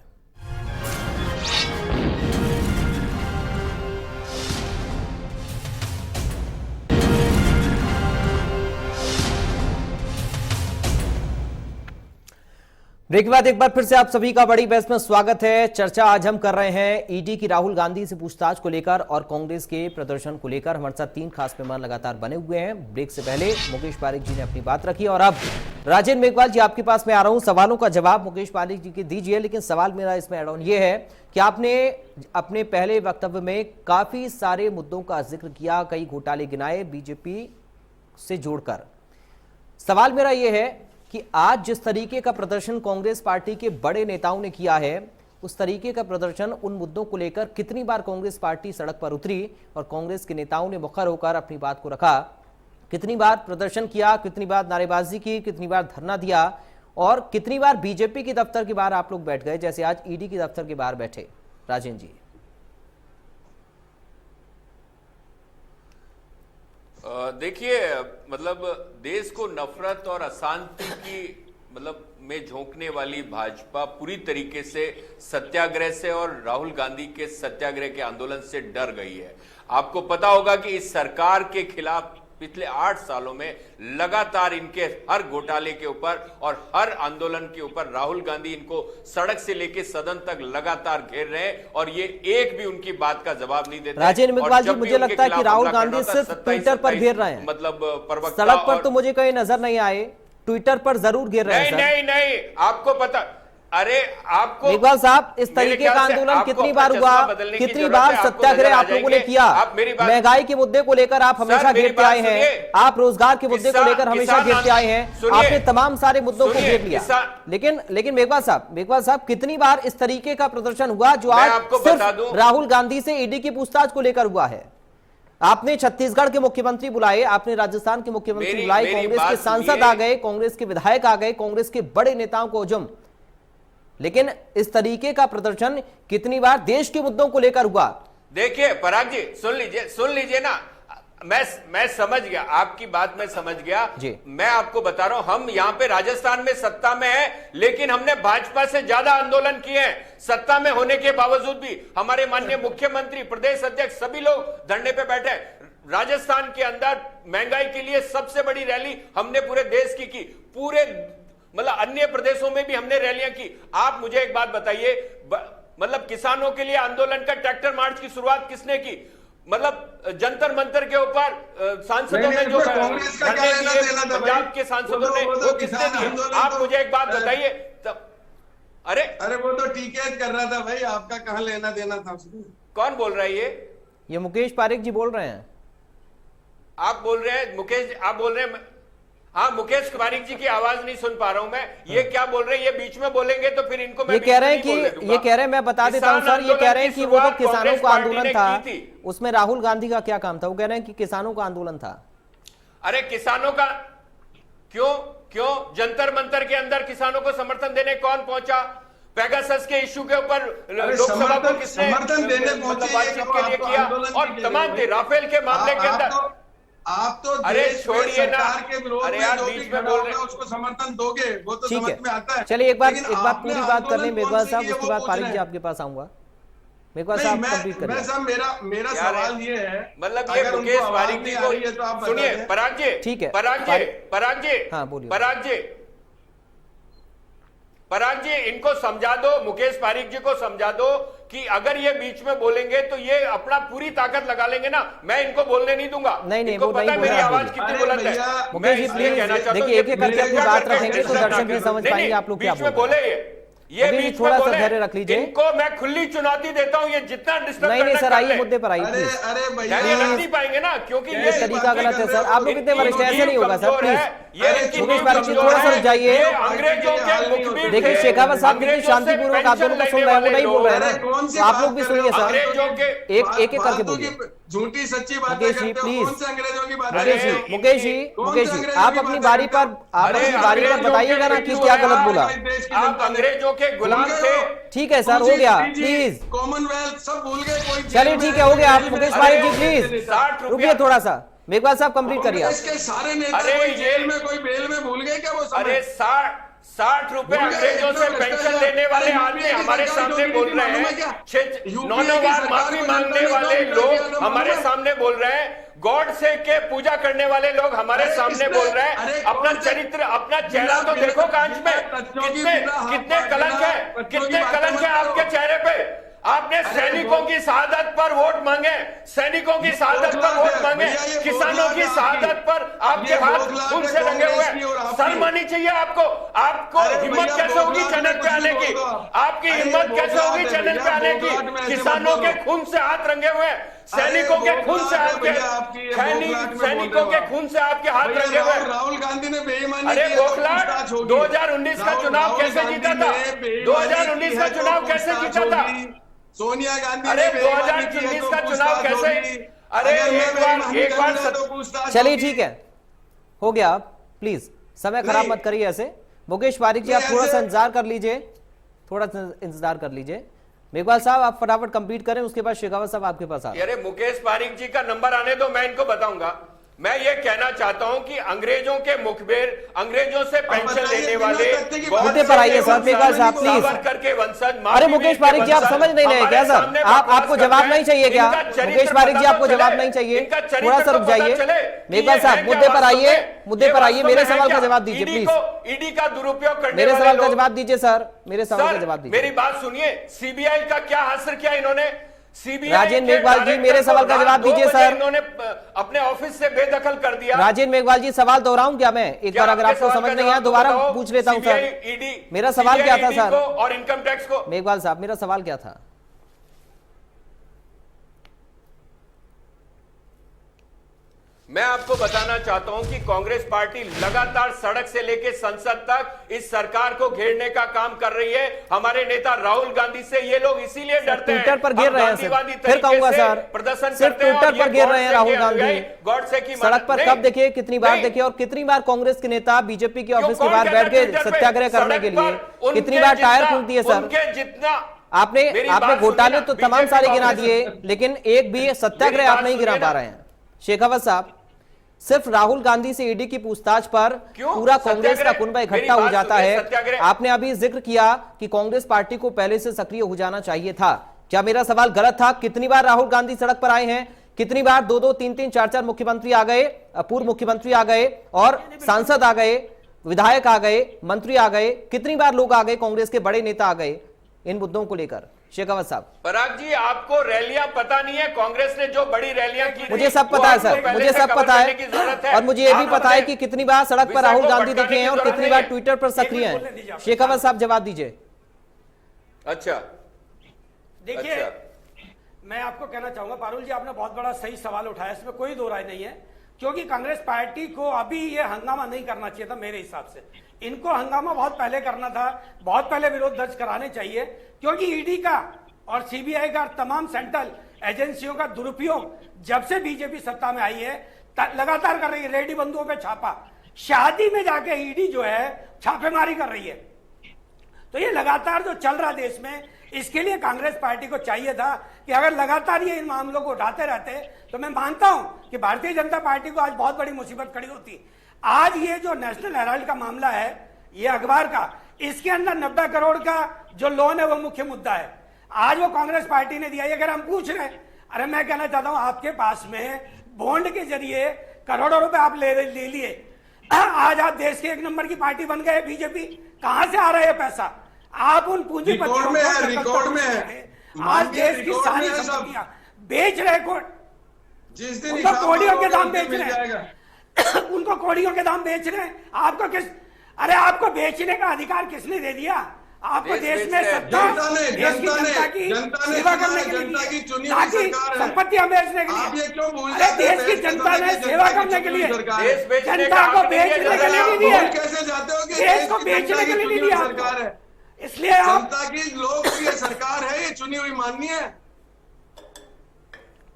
ब्रेक के बाद एक बार फिर से आप सभी का बड़ी बहस में स्वागत है। चर्चा आज हम कर रहे हैं ईडी की राहुल गांधी से पूछताछ को लेकर और कांग्रेस के प्रदर्शन को लेकर। हमारे साथ 3 खास मेहमान लगातार बने हुए हैं। ब्रेक से पहले मुकेश पारिक जी ने अपनी बात रखी और अब राजेंद्र मेघवाल जी आपके पास में आ रहा हूं। सवालों का जवाब मुकेश पारिक जी के दीजिए, लेकिन सवाल मेरा इसमें एड ऑन ये है कि आपने अपने पहले वक्तव्य में काफी सारे मुद्दों का जिक्र किया, कई घोटाले गिनाए बीजेपी से जोड़कर। सवाल मेरा यह है कि आज जिस तरीके का प्रदर्शन कांग्रेस पार्टी के बड़े नेताओं ने किया है, उस तरीके का प्रदर्शन, उन मुद्दों को लेकर कितनी बार कांग्रेस पार्टी सड़क पर उतरी और कांग्रेस के नेताओं ने मुखर होकर अपनी बात को रखा, कितनी बार प्रदर्शन किया, कितनी बार नारेबाजी की, कितनी बार धरना दिया और कितनी बार बीजेपी के दफ्तर के बाहर आप लोग बैठ गए, जैसे आज ईडी के दफ्तर के बाहर बैठे। राजेंद्र जी। देखिए, मतलब देश को नफरत और अशांति की में झोंकने वाली भाजपा पूरी तरीके से सत्याग्रह से और राहुल गांधी के सत्याग्रह के आंदोलन से डर गई है। आपको पता होगा कि इस सरकार के खिलाफ पिछले 8 सालों में लगातार इनके हर घोटाले के ऊपर और हर आंदोलन के ऊपर राहुल गांधी इनको सड़क से लेकर सदन तक लगातार घेर रहे हैं और ये एक भी उनकी बात का जवाब नहीं देते। राजेंद्र मेघवाल जी, मुझे लगता है कि राहुल गांधी सिर्फ ट्विटर पर घेर रहे हैं, मतलब सड़क पर तो मुझे कहीं नजर नहीं आए, ट्विटर पर जरूर घेर रहे हैं। नहीं, आपको पता, अरे आपको मेघवाल साहब, इस तरीके का आंदोलन कितनी बार हुआ, कितनी बार सत्याग्रह आप लोगों ने किया? महंगाई के मुद्दे को लेकर आप हमेशा घेरते आए हैं, आप रोजगार के मुद्दे को लेकर हमेशा घेरते आए हैं, आपने तमाम सारे मुद्दों को घेर लिया। लेकिन मेघवाल साहब कितनी बार इस तरीके का प्रदर्शन हुआ जो आज सिर्फ राहुल गांधी से ईडी की पूछताछ को लेकर हुआ है? आपने छत्तीसगढ़ के मुख्यमंत्री बुलाए, आपने राजस्थान के मुख्यमंत्री बुलाए, कांग्रेस के सांसद आ गए, कांग्रेस के विधायक आ गए, कांग्रेस के बड़े नेताओं को हुजूम, लेकिन इस तरीके का प्रदर्शन कितनी बार देश के मुद्दों को लेकर हुआ? देखिए पराग जी, सुन लीजिए ना, मैं समझ गया आपकी बात, मैं समझ गया जी। मैं आपको बता रहा हूं, हम यहां पे राजस्थान में सत्ता में है, लेकिन हमने भाजपा से ज्यादा आंदोलन किए हैं। सत्ता में होने के बावजूद भी हमारे माननीय मुख्यमंत्री, प्रदेश अध्यक्ष, सभी लोग धरने पे बैठे। राजस्थान के अंदर महंगाई के लिए सबसे बड़ी रैली हमने पूरे देश की पूरे अन्य प्रदेशों में भी हमने रैलियां की। आप मुझे एक बात बताइए, किसानों के लिए आंदोलन का ट्रैक्टर मार्च की शुरुआत किसने की? जंतर मंतर के ऊपर सांसदों ने जो धरने दिए, पंजाब के सांसदों ने, वो किसने दिए? आप मुझे एक बात बताइए। अरे वो तो टीके कर रहा था भाई, आपका कहां लेना देना था उसमें? कौन बोल रहा है ये मुकेश पारिक जी बोल रहे हैं। आप बोल रहे हैं मुकेश, आप बोल रहे हैं? हाँ, मुकेश पारिक जी की आवाज नहीं सुन पा रहा हूं मैं। ये क्या बोल रहे हैं? ये बीच में बोलेंगे तो फिर इनको मैं ये कह रहे हैं कि मैं बता देता हूं सर, ये कह रहे हैं कि वो तो किसानों का आंदोलन था, उसमें राहुल गांधी का क्या काम था? वो कह रहे हैं कि किसानों का आंदोलन था। अरे किसानों का क्यों क्यों जंतर मंतर के अंदर किसानों को समर्थन देने कौन पहुंचा? पेगासस के इश्यू के ऊपर लोकसभा को किसने समर्थन देने पहुंचे बातचीत के लिए किया? और तमाम राफेल के मामले के अंदर आप तो अरे देश में छोड़िए ना, सरकार के विरोध अरे में यार जो भी बीच में खड़ा बोल होगा रहे उसको समर्थन दोगे, वो तो ठीक समझ है, में आता है। चलिए एक बार लेकिन पूरी आपने बात कर लें आंदोलन मेघवाल कौन साहब, सी की है, उसके वो बाद पूछ पारिक रहे जी हैं। आपके पास आऊंगा। मेघवाल नहीं, साहब कंप्लीट मैं करिए। साहब मेरा यार सवाल ये है, मतलब ये अगर उनको मुकेश आवाज पारिक नहीं जी आ को रही है तो आप बता सुनिए, दें। पराग जी, ठीक है, पराग जी, हाँ, बोलिए। पराग जी इनको समझा दो, मुकेश पारिक जी को समझा दो कि अगर ये बीच में बोलेंगे तो ये अपना पूरी ताकत लगा लेंगे ना, मैं इनको बोलने नहीं दूंगा। नहीं, इनको वो पता नहीं है बोल मेरी रहा, आवाज बोलिए। कितनी अरे बुलंद है। भैया, मैं मुकेश जी इसलिए प्लीज कहना चाहता हूं देखिए, एक एक करके अपनी क्या बात करके रखेंगे तो दर्शक भी समझ नहीं, पाएंगे आप लोग क्या बीच में बोल रहे बोले हैं। ये मुकेश जी, बीच थोड़ा में सा बोले, धैर्य रख लीजिए। इनको मैं खुली चुनौती देता हूं, ये जितना डिस्टर्ब नहीं करना सर, कर आइए ले। मुद्दे पर आइए अरे प्लीज। अरे भैया, ये रख नहीं पाएंगे ना, क्योंकि ये ये तरीका गलत है सर, आप लोग कितने वरिष्ठ हैं, ऐसे नहीं होगा सर, प्लीज। मुकेश पारिक जी, थोड़ा सा रुक जाइए। अंग्रेजों के मुखबिर देखिए थे। शेखावत साहब कितनी अंग्रेजों से शांतिपूर्वक आप दोनों को पेंशन सुन रहे हैं, वो लेने नहीं बोल रहे हैं अरे ना, कौन सी तो आप बात लोग भी कर रहे सुनिए हो? सर, अंग्रेजों के एक एक करके फालतू बोलिए। की झूठी सच्ची बातें मुकेश जी, करते हो, प्लीज। कौन से अंग्रेजों की बात मुकेश जी, अरे मुकेश जी, कौन मुकेश से जी, अंग्रेजों आप की अपनी बात बारी पर करते हो? आप अरे अपनी बारी पर अंग्रेजों बताइएगा के ना कि बिट्टू क्या हैं गलत आप, बोला। देश की आप जनता ने। अंग्रेजों के गुलाम भूल गए थे। हो? ठीक है सर, हो गया, प्लीज। कॉमनवेल्थ सब भूल गए, कोई चलिए ठीक है, हो गया। आप मुकेश पारिक जी प्लीज 60 रुपया रुकिए थोड़ा सा, मेघवाल साहब कंप्लीट करिए आप। कांग्रेस के सारे नेता अरे कोई ये- जेल में, कोई बेल में भूल गए क्या वो समय? अरे 60 रुपए भूल गए, अंग्रेजों से इतना पेंशन भ्रष्टाचार। लेने वाले अरे आदमी यूपीए की हमारे सरकार सामने जो बोल की थी, रहे मालूम है हैं, क्या? 9 यूपीए की बार सरकार माफी को मांगने जनता ने वाले दो लोग रुपया हमारे मालूम है? सामने बोल रहे हैं, गॉड से के पूजा करने वाले लोग हमारे अरे सामने किसने- बोल रहे अरे हैं, अपना कौन से- चरित्र, अपना चेहरा तो देखो कांच में, कितने कलंक है, कितने कलंक है आपके चेहरे पे। आपने सैनिकों की शहादत पर वोट मांगे, सैनिकों की शहादत पर वोट मांगे, किसानों की शहादत पर आपके हाथ खून से रंगे हुए हैं। शर्म आनी चाहिए आपको। आपको हिम्मत कैसे होगी चैनल पे आने की? आपकी हिम्मत कैसे होगी चैनल पे आने की? किसानों के खून से हाथ रंगे हुए हैं, सैनिकों के खून से आपके सैनिकों के खून से आपके हाथ रंगे हुए हैं। राहुल गांधी ने बेईमानी अरे की है तो बोखलाट, पूछताछ होगी। 2019 का चुनाव राहुल कैसे गांधी जीता था? ने बेईमानी 2019 की का है तो चुनाव कैसे पूछताछ जीता था? होगी। सोनिया गांधी अरे ने बेईमानी की है 2019 तो का चुनाव पूछताछ कैसे? होगी। अरे अगर मैं एक बेईमानी बार करूंगा तो पूछताछ चलिए होगी। ठीक है, हो गया। आप प्लीज समय खराब नहीं। मत करिए ऐसे। मुकेश पारिक जी, आप नहीं, थोड़ा सा ऐसे- इंतजार कर लीजिए, थोड़ा सा इंतजार कर लीजिए। मेघवाल साहब आप फटाफट कंप्लीट करें, उसके बाद शेखावत साहब आपके पास आ रहे हैं। अरे मुकेश पारिक जी का नंबर आने दो, मैं इनको बताऊंगा। मैं ये कहना चाहता हूं कि अंग्रेजों के मुखबिर, अंग्रेजों से पेंशन बताइए, लेने बिना वाले तथ्य के मुद्दे पर आइए सर, मेघवाल साहब प्लीज। सावरकर के वंशज, अरे मुकेश पारिक जी, आप समझ नहीं रहे क्या सर? आपको जवाब नहीं चाहिए क्या? मुकेश पारिक जी, आपको जवाब नहीं चाहिए? थोड़ा सा रुक जाइए। मेघवाल साहब मुद्दे पर आइए, मुद्दे पर आइए, मेरे सवाल का जवाब दीजिए प्लीज। ईडी का दुरुपयोग करने मेरे वाले सवाल का लोग- जवाब दीजिए सर, मेरे सवाल का सर, जवाब दीजिए। मेरी बात सुनिए, सीबीआई का क्या हासिल किया इन्होंने? सीबीआई राजेंद्र के मेघवाल जी, डायरेक्टर मेरे सवाल को का रात जवाब 2 दीजिए बजे सर। इन्होंने अपने ऑफिस से बेदखल कर दिया। राजेंद्र मेघवाल जी, सवाल दोहराऊं क्या मैं? एक क्या बार अगर आपके आपको सवाल समझ का नहीं आया जवाब दोबारा बताओ? पूछ लेता हूं सीबीआई, सर। ईडी, मेरा सवाल क्या था ईडी सर? को और इनकम टैक्स को। मेघवाल साहब, मेरा सवाल क्या था? मैं आपको बताना चाहता हूं कि कांग्रेस पार्टी लगातार सड़क से लेकर संसद तक इस सरकार को घेरने का काम कर रही है। हमारे नेता राहुल गांधी से ये लोग इसीलिए डरते हैं। ट्विटर पर घेर हम रहे हैं गांधीवादी सर, फिर कहूंगा तरीके से सर, प्रदर्शन सिर्फ करते हैं और ट्विटर पर ये घेर गॉड रहे हैं से राहुल किया हुआ है, गांधी। गॉड से की सड़क पर नहीं, कब देखे, कितनी बार नहीं। देखे, और कितनी बार कांग्रेस के नेता बीजेपी के ऑफिस के कौन बाहर कहता बैठ के ट्विटर पे? सत्याग्रह करने सड़क के लिए पर कितनी उनके बार टायर जितना- फूंक दिए सर? उनके जितना आपने मेरी आपने बात घोटाले सुनिए तो ना, तमाम सारे गिना बीजेपी दिए, लेकिन एक भी सत्याग्रह आप बात नहीं गिना सुनिए पा ना। रहे हैं। शेखावत साहब, सिर्फ राहुल गांधी से ईडी की पूछताछ पर क्यों? पूरा कांग्रेस का सत्याग्रह? कुनबा मेरी इकट्ठा हो बात जाता सुनिए, है। सत्याग्रह। आपने अभी जिक्र किया कि कांग्रेस पार्टी को पहले से सक्रिय हो जाना चाहिए था। क्या मेरा सवाल गलत था? कितनी बार राहुल गांधी सड़क पर आए हैं? कितनी बार 2-2, 3-3, 4-4 मुख्यमंत्री आ गए, पूर्व मुख्यमंत्री आ गए, और सांसद आ गए, विधायक आ गए, मंत्री आ गए, कितनी बार लोग आ गए, कांग्रेस के बड़े नेता आ गए इन मुद्दों को लेकर? शेखावत साहब, पराग जी, आपको रैलियां पता नहीं है? कांग्रेस ने जो बड़ी रैलियां की थी, मुझे सब वो पता है आपको सर, पहले मुझे से सब कवर पता करने की जरूरत है, और मुझे ये भी आप पता है अपने कि कितनी बार सड़क पर विषय राहुल को गांधी भटकाने दिखे हैं की और जरूरत कितनी नहीं बार है। ट्विटर पर सक्रिय एक मिनट बोलने दीजिए हैं। आप। शेखावत साहब जवाब दीजिए। अच्छा, देखिए, अच्छा। मैं आपको कहना चाहूंगा पारुल जी, आपने बहुत बड़ा सही सवाल उठाया, इसमें कोई दो राय नहीं है, क्योंकि कांग्रेस पार्टी को अभी ये हंगामा नहीं करना चाहिए था मेरे हिसाब से। इनको हंगामा बहुत पहले करना था, बहुत पहले विरोध दर्ज कराने चाहिए, क्योंकि ईडी का और सीबीआई का, तमाम सेंट्रल एजेंसियों का दुरुपयोग जब से बीजेपी सत्ता में आई है लगातार कर रही है। रेडी बंधुओं पे छापा, शादी में जाके ईडी जो है छापेमारी कर रही है। तो ये लगातार जो चल रहा देश में, इसके लिए कांग्रेस पार्टी को चाहिए था कि अगर लगातार ये इन मामलों को उठाते रहते तो मैं मानता हूं कि भारतीय जनता पार्टी को आज बहुत बड़ी मुसीबत खड़ी होती। आज ये जो नेशनल हेराल्ड का मामला है, ये अखबार का, इसके अंदर 90 करोड़ का जो लोन है वो मुख्य मुद्दा है। आज वो कांग्रेस पार्टी ने दिया। अगर हम पूछ रहे हैं, अरे मैं कहना चाहता हूं आपके पास में बॉन्ड के जरिए करोड़ों रुपए आप ले लिए, आज आप देश के 1 नंबर की पार्टी बन गए बीजेपी। कहां से आ रहा है पैसा? आप उन पूंजीपतियों रिकॉर्ड में है आज देश की सारी संपत्तियां बेच रहे। जिस दिन उनको कोड़ियों के दाम बेच रहे हैं उनको कोड़ियों के दाम बेच रहे हैं। आपको किस, अरे आपको बेचने का अधिकार किसने दे दिया? आपको देश में सत्ता देश की जनता की सेवा करने के लिए, ताकि संपत्तियां बेचने के लिए। अरे देश की जनता ने सेवा करने के लिए जनता को बेचने के लिए नहीं दिया, देश को बेचने के लिए नहीं दिया सरकार है। इसलिए जनता की लोकप्रिय सरकार है ये, चुनी हुई माननीय है।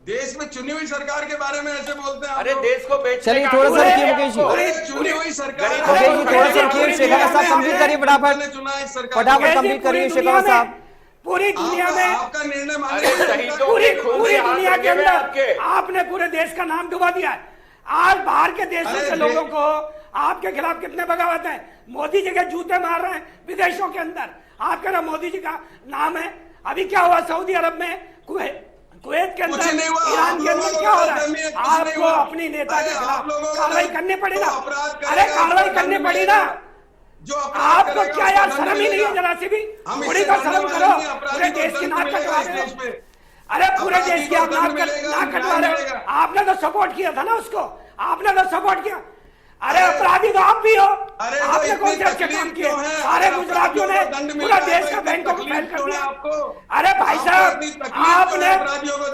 देश में चुनी हुई सरकार के बारे में ऐसे बोलते हैं। अरे देश को बेचने चलिए का थोड़ा सा अधिकार रुकिए है मुकेश जी। आपको। चुनी हुई सरकार मुकेश जी थोड़ा सा रुकिए, शेखावत साहब कंप्लीट करिए फटाफट, फटाफट कंप्लीट करिए शेखावत साहब। पूरी दुनिया में आपका निर्णय अरे माननीय शहीदों पूरी के खून पूरी से हाथ दुनिया के रखे हुए अंदर आपके। आपने पूरे देश का नाम डुबा दिया है। आज बाहर के देशों अरे से लोगों को आपके खिलाफ कितने बगावत है। मोदी जी के जूते मार रहे हैं विदेशों के अंदर। आपके ना मोदी जी का नाम है। अभी क्या हुआ सऊदी अरब में, कुवैत के अंदर, ईरान के अंदर क्या हो रहा है? आपको अपनी नेता के खिलाफ कार्रवाई करनी पड़ी ना। अरे कार्रवाई करनी पड़ी ना। जो आपको क्या यार शर्म ही नहीं है जरा सी भी? थोड़ी तो शर्म करो। पूरे देश की नाक कटवा रहे हो। अरे पूरे देश की आप नाक कटवा रहे हो। आपने तो सपोर्ट किया था ना उसको, आपने तो सपोर्ट किया। अरे अपराधी तो आप भी हो। आपने कौन से अच्छे काम किए? सारे गुजरातियों ने पूरा देश का बैंकों को फेल कर दिया। अरे भाई साहब, आपने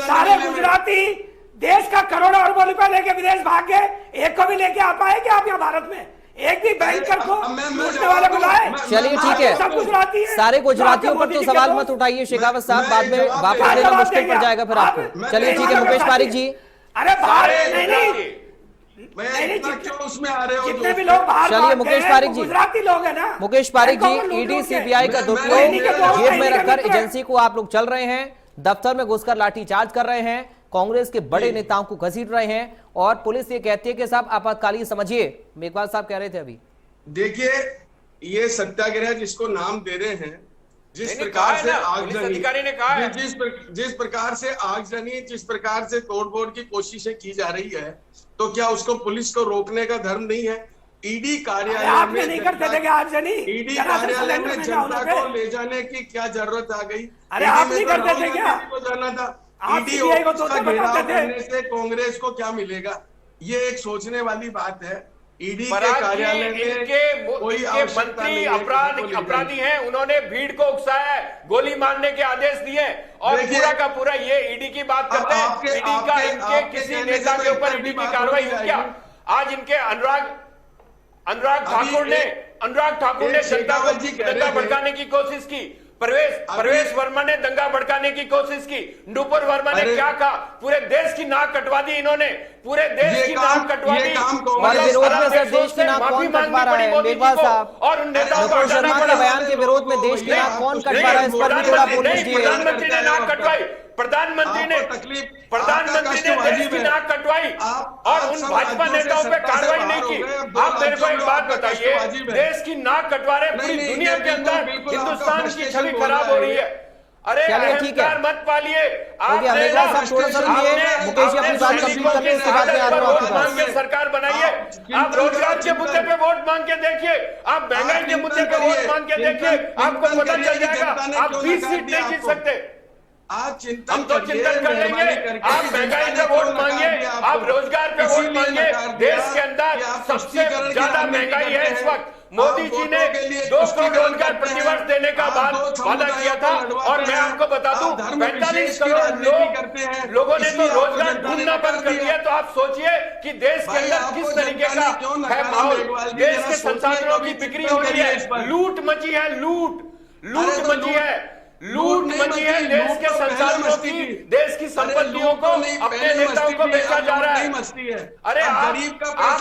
सारे गुजराती देश का करोड़ों अरबों रुपए लेके विदेश भाग गए, एक को भी लेके आ पाए क्या आप यहाँ भारत में? एक भी बैंकर को लूटने वाले को लाए? चलिए ठीक है, सब गुजराती है। सारे गुजरातियों पर तो सवाल मत उठाइए शेखावत साहब, बाद में वापस लेना मुश्किल पड़ जाएगा फिर आपको। चलिए ठीक है मुकेश पारिक जी। अरे बाहर नहीं उसमें आ रहे हो जितने भी लोग बाहर चलिए मुकेश पारिक जी, गुजराती लोग हैं ना। मुकेश पारिक जी, ईडी सीबीआई का दुरुपयोग जेब में रखकर एजेंसी को आप लोग चल रहे हैं, दफ्तर में घुसकर लाठीचार्ज कर रहे हैं, कांग्रेस के बड़े नेताओं को घसीट रहे हैं और पुलिस ये कहती है कि साहब आपातकालीन समझिए। मेघवाल साहब कह रहे थे अभी। देखिए, ये सत्याग्रह जिसको नाम दे रहे हैं, जिस प्रकार से आगजनी, अधिकारी ने कहा है, जिस प्रकार से आगजनी, जिस प्रकार से तोड़फोड़ की कोशिशें की जा रही है, तो क्या उसको पुलिस को रोकने का धर्म नहीं है? ईडी कार्यालय में नहीं करते थे आगजनी? ईडी कार्यालय में जनता को ले जाने की क्या जरूरत आ गई? अरे आप नहीं करते थे क्या? जाना था। ईडी सीबीआई को का घेराव करने से कांग्रेस को क्या मिलेगा? ये एक सोचने वाली बात है। ईडी के कार्यालय में कोई मंत्री अपराधी हैं, उन्होंने भीड़ को उकसाया है, गोली मारने के आदेश दिए और पूरा का पूरा ये ईडी की बात करते हैं। ईडी का इनके किसी नेता के ऊपर ईडी की कार्रवाई हुई क्या? आज इनके अनुराग ठाकुर ने दंगा भड़काने की कोशिश की, परवेश वर्मा ने दंगा भड़काने की कोशिश की, नुपुर वर्मा ने क्या कहा? पूरे देश की नाक कटवा दी इन्होंने, पूरे देश की नाक कटवा दी। और विरोध में सर देश की नाक कौन कटवा रहा है मेघवाल साहब? और उन नेताओं को शर्मा के बयान के विरोध में देश की नाक कौन कटवा रहा है, इस पर भी थोड़ा बोल लीजिए। प्रधानमंत्री ने नाक कटवाई, प्रधानमंत्री ने देश की नाक कटवाई और उन भाजपा नेताओं पे कार्रवाई नहीं की। आप मेरे को एक बात बताइए, देश की नाक कटवा रहे, पूरी दुनिया के अंदर हिंदुस्तान की छवि खराब हो रही है। अरे अहंकार मत पालिए। आप मुकेश जी अपनी बात कंप्लीट करने इसके बाद में आ रहा हूं आपके पास। सरकार बनाइए। आप रोजगार के मुद्दे पे वोट मांग के देखिए, आप महंगाई के मुद्दे पे वोट मांग के देखिए, आपको पता चल जाएगा आप 20 सीट नहीं जीत सकते। आप हम तो चिंतन कर लेंगे। आप महंगाई पे वोट मांगिए, आप रोजगार पे वोट मांगिए। देश के अंदर सबसे ज्यादा महंगाई है इस वक्त। मोदी जी ने 2 करोड़ रोजगार प्रतिवर्ष देने का वादा किया था और मैं आपको बता दूं 45 करोड़ लोगों ने तो रोजगार ढूंढना बंद कर दिया। तो आप सोचिए कि देश के अंदर किस तरीके का है माहौल। देश के संसाधनों की बिक्री हो रही है, लूट मची है, लूट मची है। लूट मची है देश के संसाधनों की, देश की संपत्तियों को अपने नेताओं को बेचा जा रहा है। अरे आप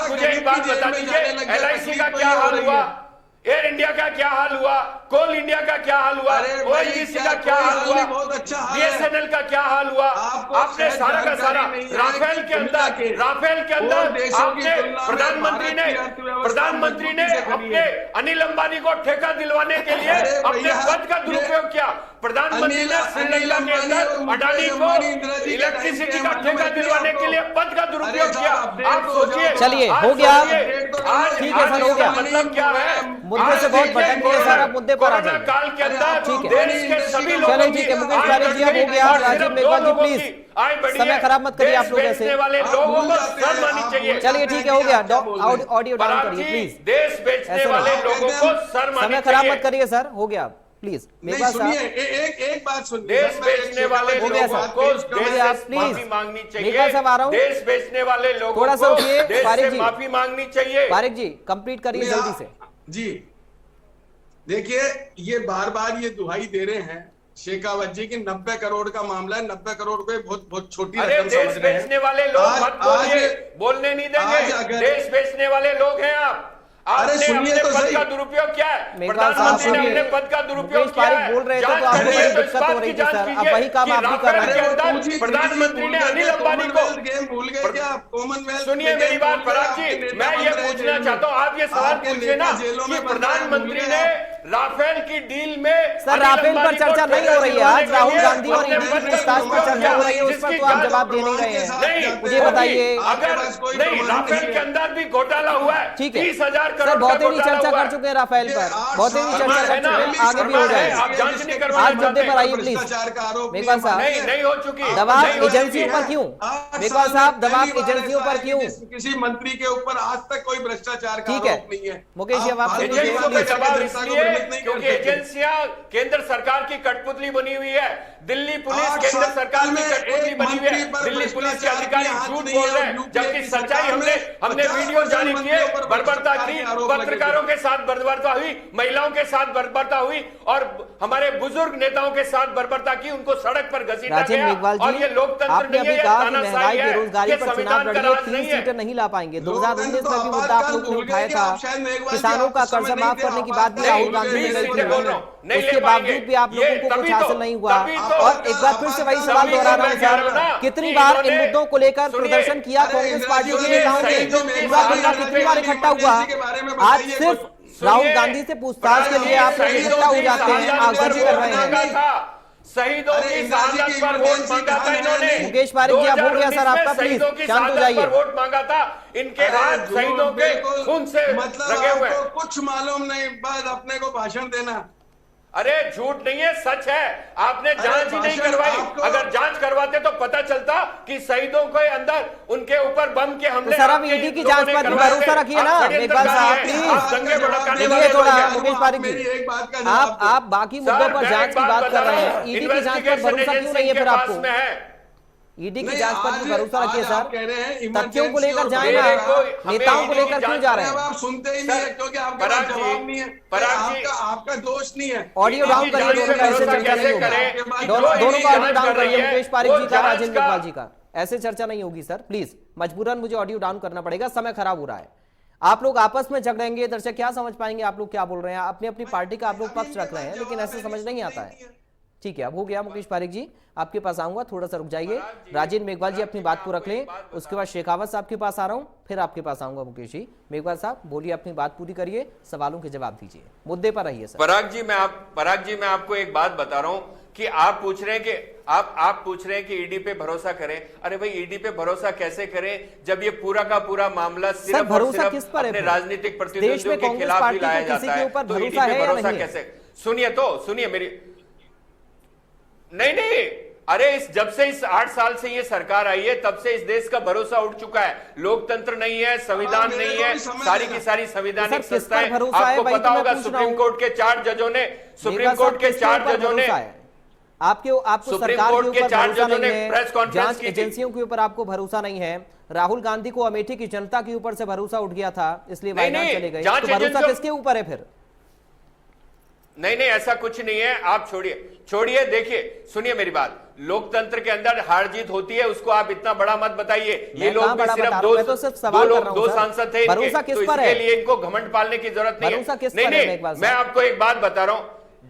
मुझे एक बात बता दीजिए, LIC का क्या हाल हुआ, एयर इंडिया का क्या हाल हुआ, कोल इंडिया का क्या हाल हुआ, ONGC का क्या हाल हुआ, BSNL का क्या हाल हुआ। आपने सारा का सारा राफेल के अंदर आपने प्रधानमंत्री ने अपने अनिल अंबानी को ठेका दिलवाने के लिए अपने पद का दुरुपयोग किया। प्रधानमंत्री ने श्रीलंका के अंदर अडानी को इलेक्ट्रिसिटी का ठेका दिलवाने के लिए पद का दुरुपयोग किया। आप सोचिए। चलिए, हो गया, ठीक है सर, हो गया। मतलब क्या है, मुद्दे से बहुत भटक गए सर, आप मुद्दे पर आ कोरोना जाइए। काल के अंदर ठीक है, देश के सभी लोगों चलिए की ठीक है, मुकेश पारिक जी अब हो गया। राजीव मेघवाल जी प्लीज समय खराब मत करिए आप लोग ऐसे। देश वाले लोगों को शर्म आनी चाहिए। चलिए ठीक है, हो गया, ऑडियो डाउन करिए प्लीज। देश बेचने वाले लोगों को शर्म आनी समय खराब चाहिए। मत करिए सर, हो गया प्लीज। मेघवाल साहब एक बात सुनिए, देश बेचने वाले हो गया लोगों सर। को हो देश गया, से प्लीज। माफी मांगनी चाहिए। मेघवाल साहब आ रहा हूं। देश बेचने वाले लोगों थोड़ा सा को रुकिए, देश पारिक से जी। माफी मांगनी चाहिए। पारिक जी कंप्लीट करिए जल्दी से। जी देखिए, ये बार बार ये दुहाई दे रहे हैं शेखावत जी की 90 करोड़ का मामला है, 90 करोड़ रुपए बहुत छोटी अरे रकम देश समझ रहे हैं। बेचने वाले लोग मत बोलिए, बोलने नहीं देंगे। देश बेचने वाले लोग हैं आप। आपने सुनिए अपने तो पद सही। का दुरुपयोग किया है, मेघवाल साहब प्रधानमंत्री ने सुनिए, अपने पद का दुरुपयोग मुकेश किया पारिक है। बोल रहे थे तो जांच आपको करनी बड़ी है तो इस दिक्कत बात हो रही की थी जांच सर। अब कीजिए वही काम कि आप भी कर राफेल रहे के हैं। अंदर प्रधानमंत्री ने अनिल अंबानी को भूल गए क्या आप? कॉमनवेल्थ सुनिए मेरी बात पराग जी, मैं ये पूछना चाहता हूँ, आप ये सवाल पूछिए ना कि प्रधानमंत्री ने राफेल की डील में सर राफेल पर चर्चा नहीं हो रही है आज, राहुल गांधी और ईडी की पूछताछ पर चर्चा हो रही है, उस पर तो आप जवाब दे नहीं रहे हैं। नहीं, मुझे बताइए। अगर नहीं राफेल के अंदर भी घोटाला हुआ है, ठीक है 30,000 करोड़ सर, बहुत ही चर्चा हुआ कर है। चुके हैं राफेल पर, बहुत ही चर्चा कर चुके हैं, आगे भी हो आप जाएगा। जांच नहीं करवाना आज मुद्दे पर आइए प्लीज। भ्रष्टाचार का आरोप मेघवाल साहब नहीं हो चुकी। दबाव नहीं हो एजेंसियों चुकी पर है। क्यों? मेघवाल साहब दबाव एजेंसियों पर क्यों? किसी मंत्री के ऊपर आज तक कोई भ्रष्टाचार का ठीक है। आरोप नहीं है। मुकेश जी, अब आप सुनिए, एजेंसियों पे प्लीज। दबाव इसलिए क्योंकि एजेंसियां केंद्र सरकार की कठपुतली बनी हुई है। दिल्ली पुलिस केंद्र सरकार की कठपुतली बनी हुई है। दिल्ली पुलिस के अधिकारी झूठ बोल रहे हैं, जबकि सच्चाई हमने वीडियो जारी किए। बर्बरता की, पत्रकारों के साथ बर्बरता हुई, महिलाओं के साथ बर्बरता हुई और हमारे बुजुर्ग नेताओं के साथ बर्बरता की, उनको सड़क पर घसीटा राजेंद्र गया। मेघवाल और जी, ये लोकतंत्र आपने नहीं अभी है, कहा कि तानाशाही महंगाई है, बेरोजगारी ये पर चुनाव संविधान का लड़िए, राज 3 नहीं है। सीटें नहीं ला पाएंगे। 2019 तो में भी मुद्दा आप लोगों ने उठाया था, किसानों का कर्जा माफ करने की बात भी राहुल गांधी ने कही थी, उसके बावजूद भी आप लोगों को कुछ हासिल नहीं हुआ। और एक बार फिर से वही सवाल दोहरा रहा हूं सर, कितनी बार इन मुद्दों को लेकर प्रदर्शन किया कांग्रेस पार्टी के नेताओं ने? पूरा बंदा कितनी बार इकट्ठा हुआ? आज सिर्फ राहुल गांधी से पूछताछ के लिए आप लोग इकट्ठा हो जाते हैं, आगजनी कर रहे हैं। शहीदों की शहादत पर वोट मांगा था इन्होंने। मुकेश पारिक जी, अब हो गया सर आपका, प्लीज शहीदों की शांत हो शहादत जाइए। पर वोट मांगा था, इनके हाथ शहीदों के खून से लगे हुए हैं। कुछ मालूम नहीं, बस अपने को भाषण देना। अरे झूठ नहीं है, सच है। आपने जांच ही नहीं करवाई। अगर जांच करवाते तो पता चलता कि शहीदों के अंदर उनके ऊपर बम के हमले तो सर अब ईडी की जांच पर भी भरोसा रखिए ना मेघवाल साहब, प्लीज। देखिए थोड़ा मुकेश पारिक जी, आप बाकी मुद्दों पर जांच की बात कर रहे हैं, ईडी की जांच पर भरोसा क्यों नहीं है फिर आपको? ईडी की जांच पर भी भरोसा रखिए सर, तथ्यों को लेकर जाए ना, नेताओं को लेकर क्यों जा रहे हैं? आप सुनते ही नहीं है क्योंकि आपका जवाब नहीं है, आपका दोष नहीं है। ऑडियो डाउन करिए, दोनों का ऐसे चर्चा नहीं होगी। दोनों का ऑडियो डाउन करिए, मुकेश पारिक जी का, राजेंद्र मेघवाल जी का, ऐसे चर्चा नहीं होगी सर प्लीज। मजबूरन मुझे ऑडियो डाउन करना पड़ेगा, समय खराब हो रहा है। आप लोग आपस में झगड़ेंगे, दर्शक क्या समझ पाएंगे आप लोग क्या बोल रहे हैं? अपनी अपनी पार्टी का आप लोग पक्ष रख रहे हैं, लेकिन ऐसे समझ नहीं आता है। ठीक है, अब हो गया। मुकेश पारिक जी आपके पास आऊंगा, थोड़ा सा रुक जाइए। राजेंद्र मेघवाल जी अपनी बात को रख लें, उसके बाद शेखावत साहब के पास आ रहा हूं, फिर आपके पास आऊंगा। मुकेश जी, मेघवाल साहब बोलिए, अपनी बात पूरी करिए, सवालों के जवाब दीजिए, मुद्दे पर रहिए सर। पराग जी मैं आपको एक बात बता रहा हूं कि आप पूछ रहे हैं कि आप पूछ रहे हैं कि ईडी पे भरोसा करें। अरे भाई, ईडी पे भरोसा कैसे करें जब ये पूरा का पूरा मामला सिर्फ भरोसा किस पर है? अपने राजनीतिक प्रतिद्वंदियों के कांग्रेस खिलाफ ही पार्टी लाया को जाता किसी के है, ऊपर तो ईडी भरोसा पे है या भरोसा नहीं है? कैसे? सुनिए मेरी, नहीं, अरे जब से इस 8 साल से ये सरकार आई है तब से इस देश का भरोसा उठ चुका है। लोकतंत्र नहीं है, संविधान नहीं है, सारी की सारी संवैधानिक संस्थाएं, आपको पता होगा सुप्रीम कोर्ट के 4 जजों ने आपको सरकार के ऊपर भरोसा नहीं है, जांच एजेंसियों के ऊपर आपको भरोसा नहीं है, राहुल गांधी को अमेठी की जनता के ऊपर से भरोसा उठ गया था, इसलिए वायनाड चले गए। तो भरोसा किसके ऊपर है फिर? नहीं नहीं, ऐसा कुछ नहीं है, आप छोड़िए। देखिए, सुनिए मेरी बात, लोकतंत्र के अंदर हार जीत होती है, उसको आप इतना बड़ा मत बताइए। ये लोग भी सिर्फ दो सांसद थे, तो इसके लिए इनको घमंड पालने की जरूरत नहीं है। नहीं, मैं आपको एक बात बता रहा हूं,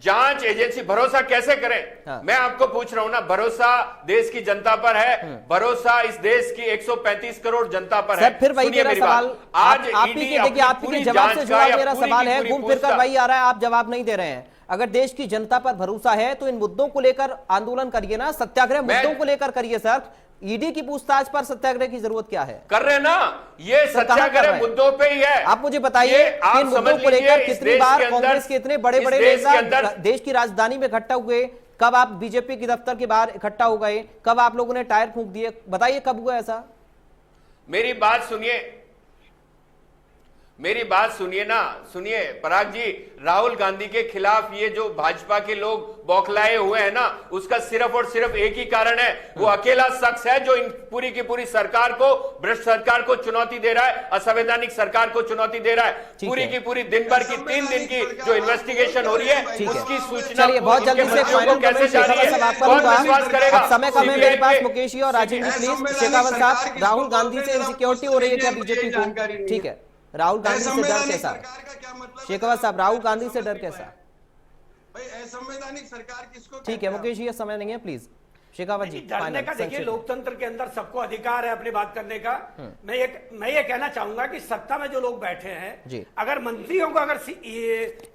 जांच एजेंसी भरोसा कैसे करें? हाँ। मैं आपको पूछ रहा हूं ना, भरोसा देश की जनता पर है, भरोसा इस देश की 135 करोड़ जनता पर है। फिर वही मेरा सवाल, आज आप ही के देखिए, आप ही के जवाब से जुड़ा मेरा सवाल है, घूम फिर कर वही आ रहा है, आप जवाब नहीं दे रहे हैं। अगर देश की जनता पर भरोसा है तो इन मुद्दों को लेकर आंदोलन करिए ना, सत्याग्रह मुद्दों को लेकर करिए सर। ईडी की पूछताछ पर सत्याग्रह की जरूरत क्या है? कर रहे ना, ये सत्याग्रह मुद्दों पे ही है। आप मुझे बताइए कि इन मुद्दों को लेकर कितनी बार कांग्रेस के इतने बड़े बड़े नेता देश की राजधानी में इकट्ठा हुए? कब आप बीजेपी के दफ्तर के बाहर इकट्ठा हो गए? कब आप लोगों ने टायर फूंक दिए? बताइए कब हुआ ऐसा? मेरी बात सुनिए ना, सुनिए पराग जी, राहुल गांधी के खिलाफ ये जो भाजपा के लोग बौखलाए हुए हैं ना, उसका सिर्फ और सिर्फ एक ही कारण है, वो अकेला शख्स है जो इन पूरी की पूरी सरकार को, भ्रष्ट सरकार को चुनौती दे रहा है, असंवैधानिक सरकार को चुनौती दे रहा है। पूरी की पूरी दिन भर की 3 दिन की जो इन्वेस्टिगेशन हो रही है, उसकी सूचना चलिए बहुत जल्दी से फाइनल कैसे जा रही है, कौन विश्वास करेगा? समय कम है मेरे पास, मुकेश जी और राजेंद्र जी प्लीज। शेखावत साहब, राहुल गांधी से इनसिक्योरिटी हो रही है क्या बीजेपी को? ठीक है, राहुल गांधी से डर कैसा? शेखावत साहब, राहुल गांधी से डर कैसा? असंवैधानिक सरकार किसको? ठीक है मुकेश जी, ये समय नहीं है, प्लीज शेखावत जी। डरने का देखिए, लोकतंत्र के अंदर सबको अधिकार है अपनी बात करने का। मैं ये कहना चाहूंगा कि सत्ता में जो लोग बैठे हैं, अगर मंत्रियों को, अगर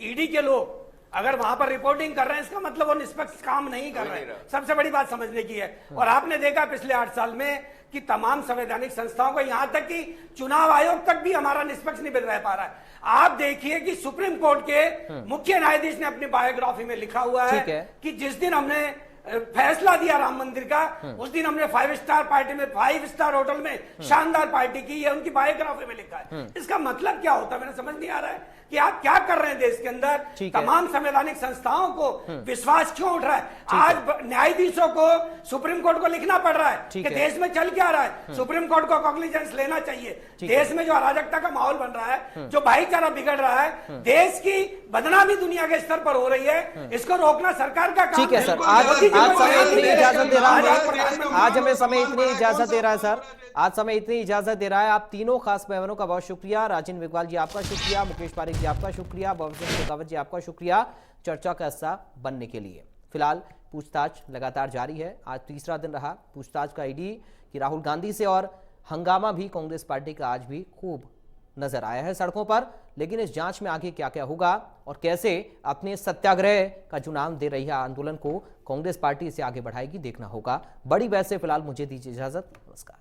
ईडी के लोग अगर वहां पर रिपोर्टिंग कर रहे हैं, इसका मतलब वो निष्पक्ष काम नहीं कर रहे हैं। सबसे बड़ी बात समझने की है। और आपने देखा पिछले 8 साल में कि तमाम संवैधानिक संस्थाओं को, यहां तक कि चुनाव आयोग तक भी हमारा निष्पक्ष नहीं रह पा रहा है। आप देखिए कि सुप्रीम कोर्ट के मुख्य न्यायाधीश ने अपनी बायोग्राफी में लिखा हुआ है कि जिस दिन हमने फैसला दिया राम मंदिर का, उस दिन हमने 5 स्टार पार्टी में, 5 स्टार होटल में शानदार पार्टी की, ये उनकी बायोग्राफी में लिखा है। इसका मतलब क्या होता है, मैंने समझ नहीं आ रहा है कि आप क्या कर रहे हैं देश के अंदर। तमाम संवैधानिक संस्थाओं को विश्वास क्यों उठ रहा है? आज न्यायाधीशों को, सुप्रीम कोर्ट को लिखना पड़ रहा है कि देश में चल क्या रहा है। सुप्रीम कोर्ट को कॉग्निजेंस लेना चाहिए। देश में जो अराजकता का माहौल बन रहा है, जो भाईचारा बिगड़ रहा है, देश की बदनामी दुनिया के स्तर पर हो रही है, इसको रोकना सरकार का काम है। ठीक है सर, आज समय इतनी इजाजत दे रहा है, आज हमें समय इतनी इजाजत दे रहा है सर, आज समय इतनी इजाजत दे रहा है। आप तीनों खास मेहमानों का बहुत शुक्रिया। राजेंद्र मेघवाल जी आपका शुक्रिया, मुकेश पारीक जी आपका शुक्रिया, भवन शेखावत जी आपका शुक्रिया चर्चा का हिस्सा बनने के लिए। फिलहाल पूछताछ लगातार जारी है। आज तीसरा दिन रहा पूछताछ का ईडी की राहुल गांधी से, और हंगामा भी कांग्रेस पार्टी का आज भी खूब नजर आया है सड़कों पर। लेकिन इस जांच में आगे क्या क्या होगा और कैसे अपने सत्याग्रह का जो नाम दे रही है आंदोलन को कांग्रेस पार्टी इसे आगे बढ़ाएगी, देखना होगा। बड़ी बहस से फिलहाल मुझे दीजिए इजाजत। नमस्कार।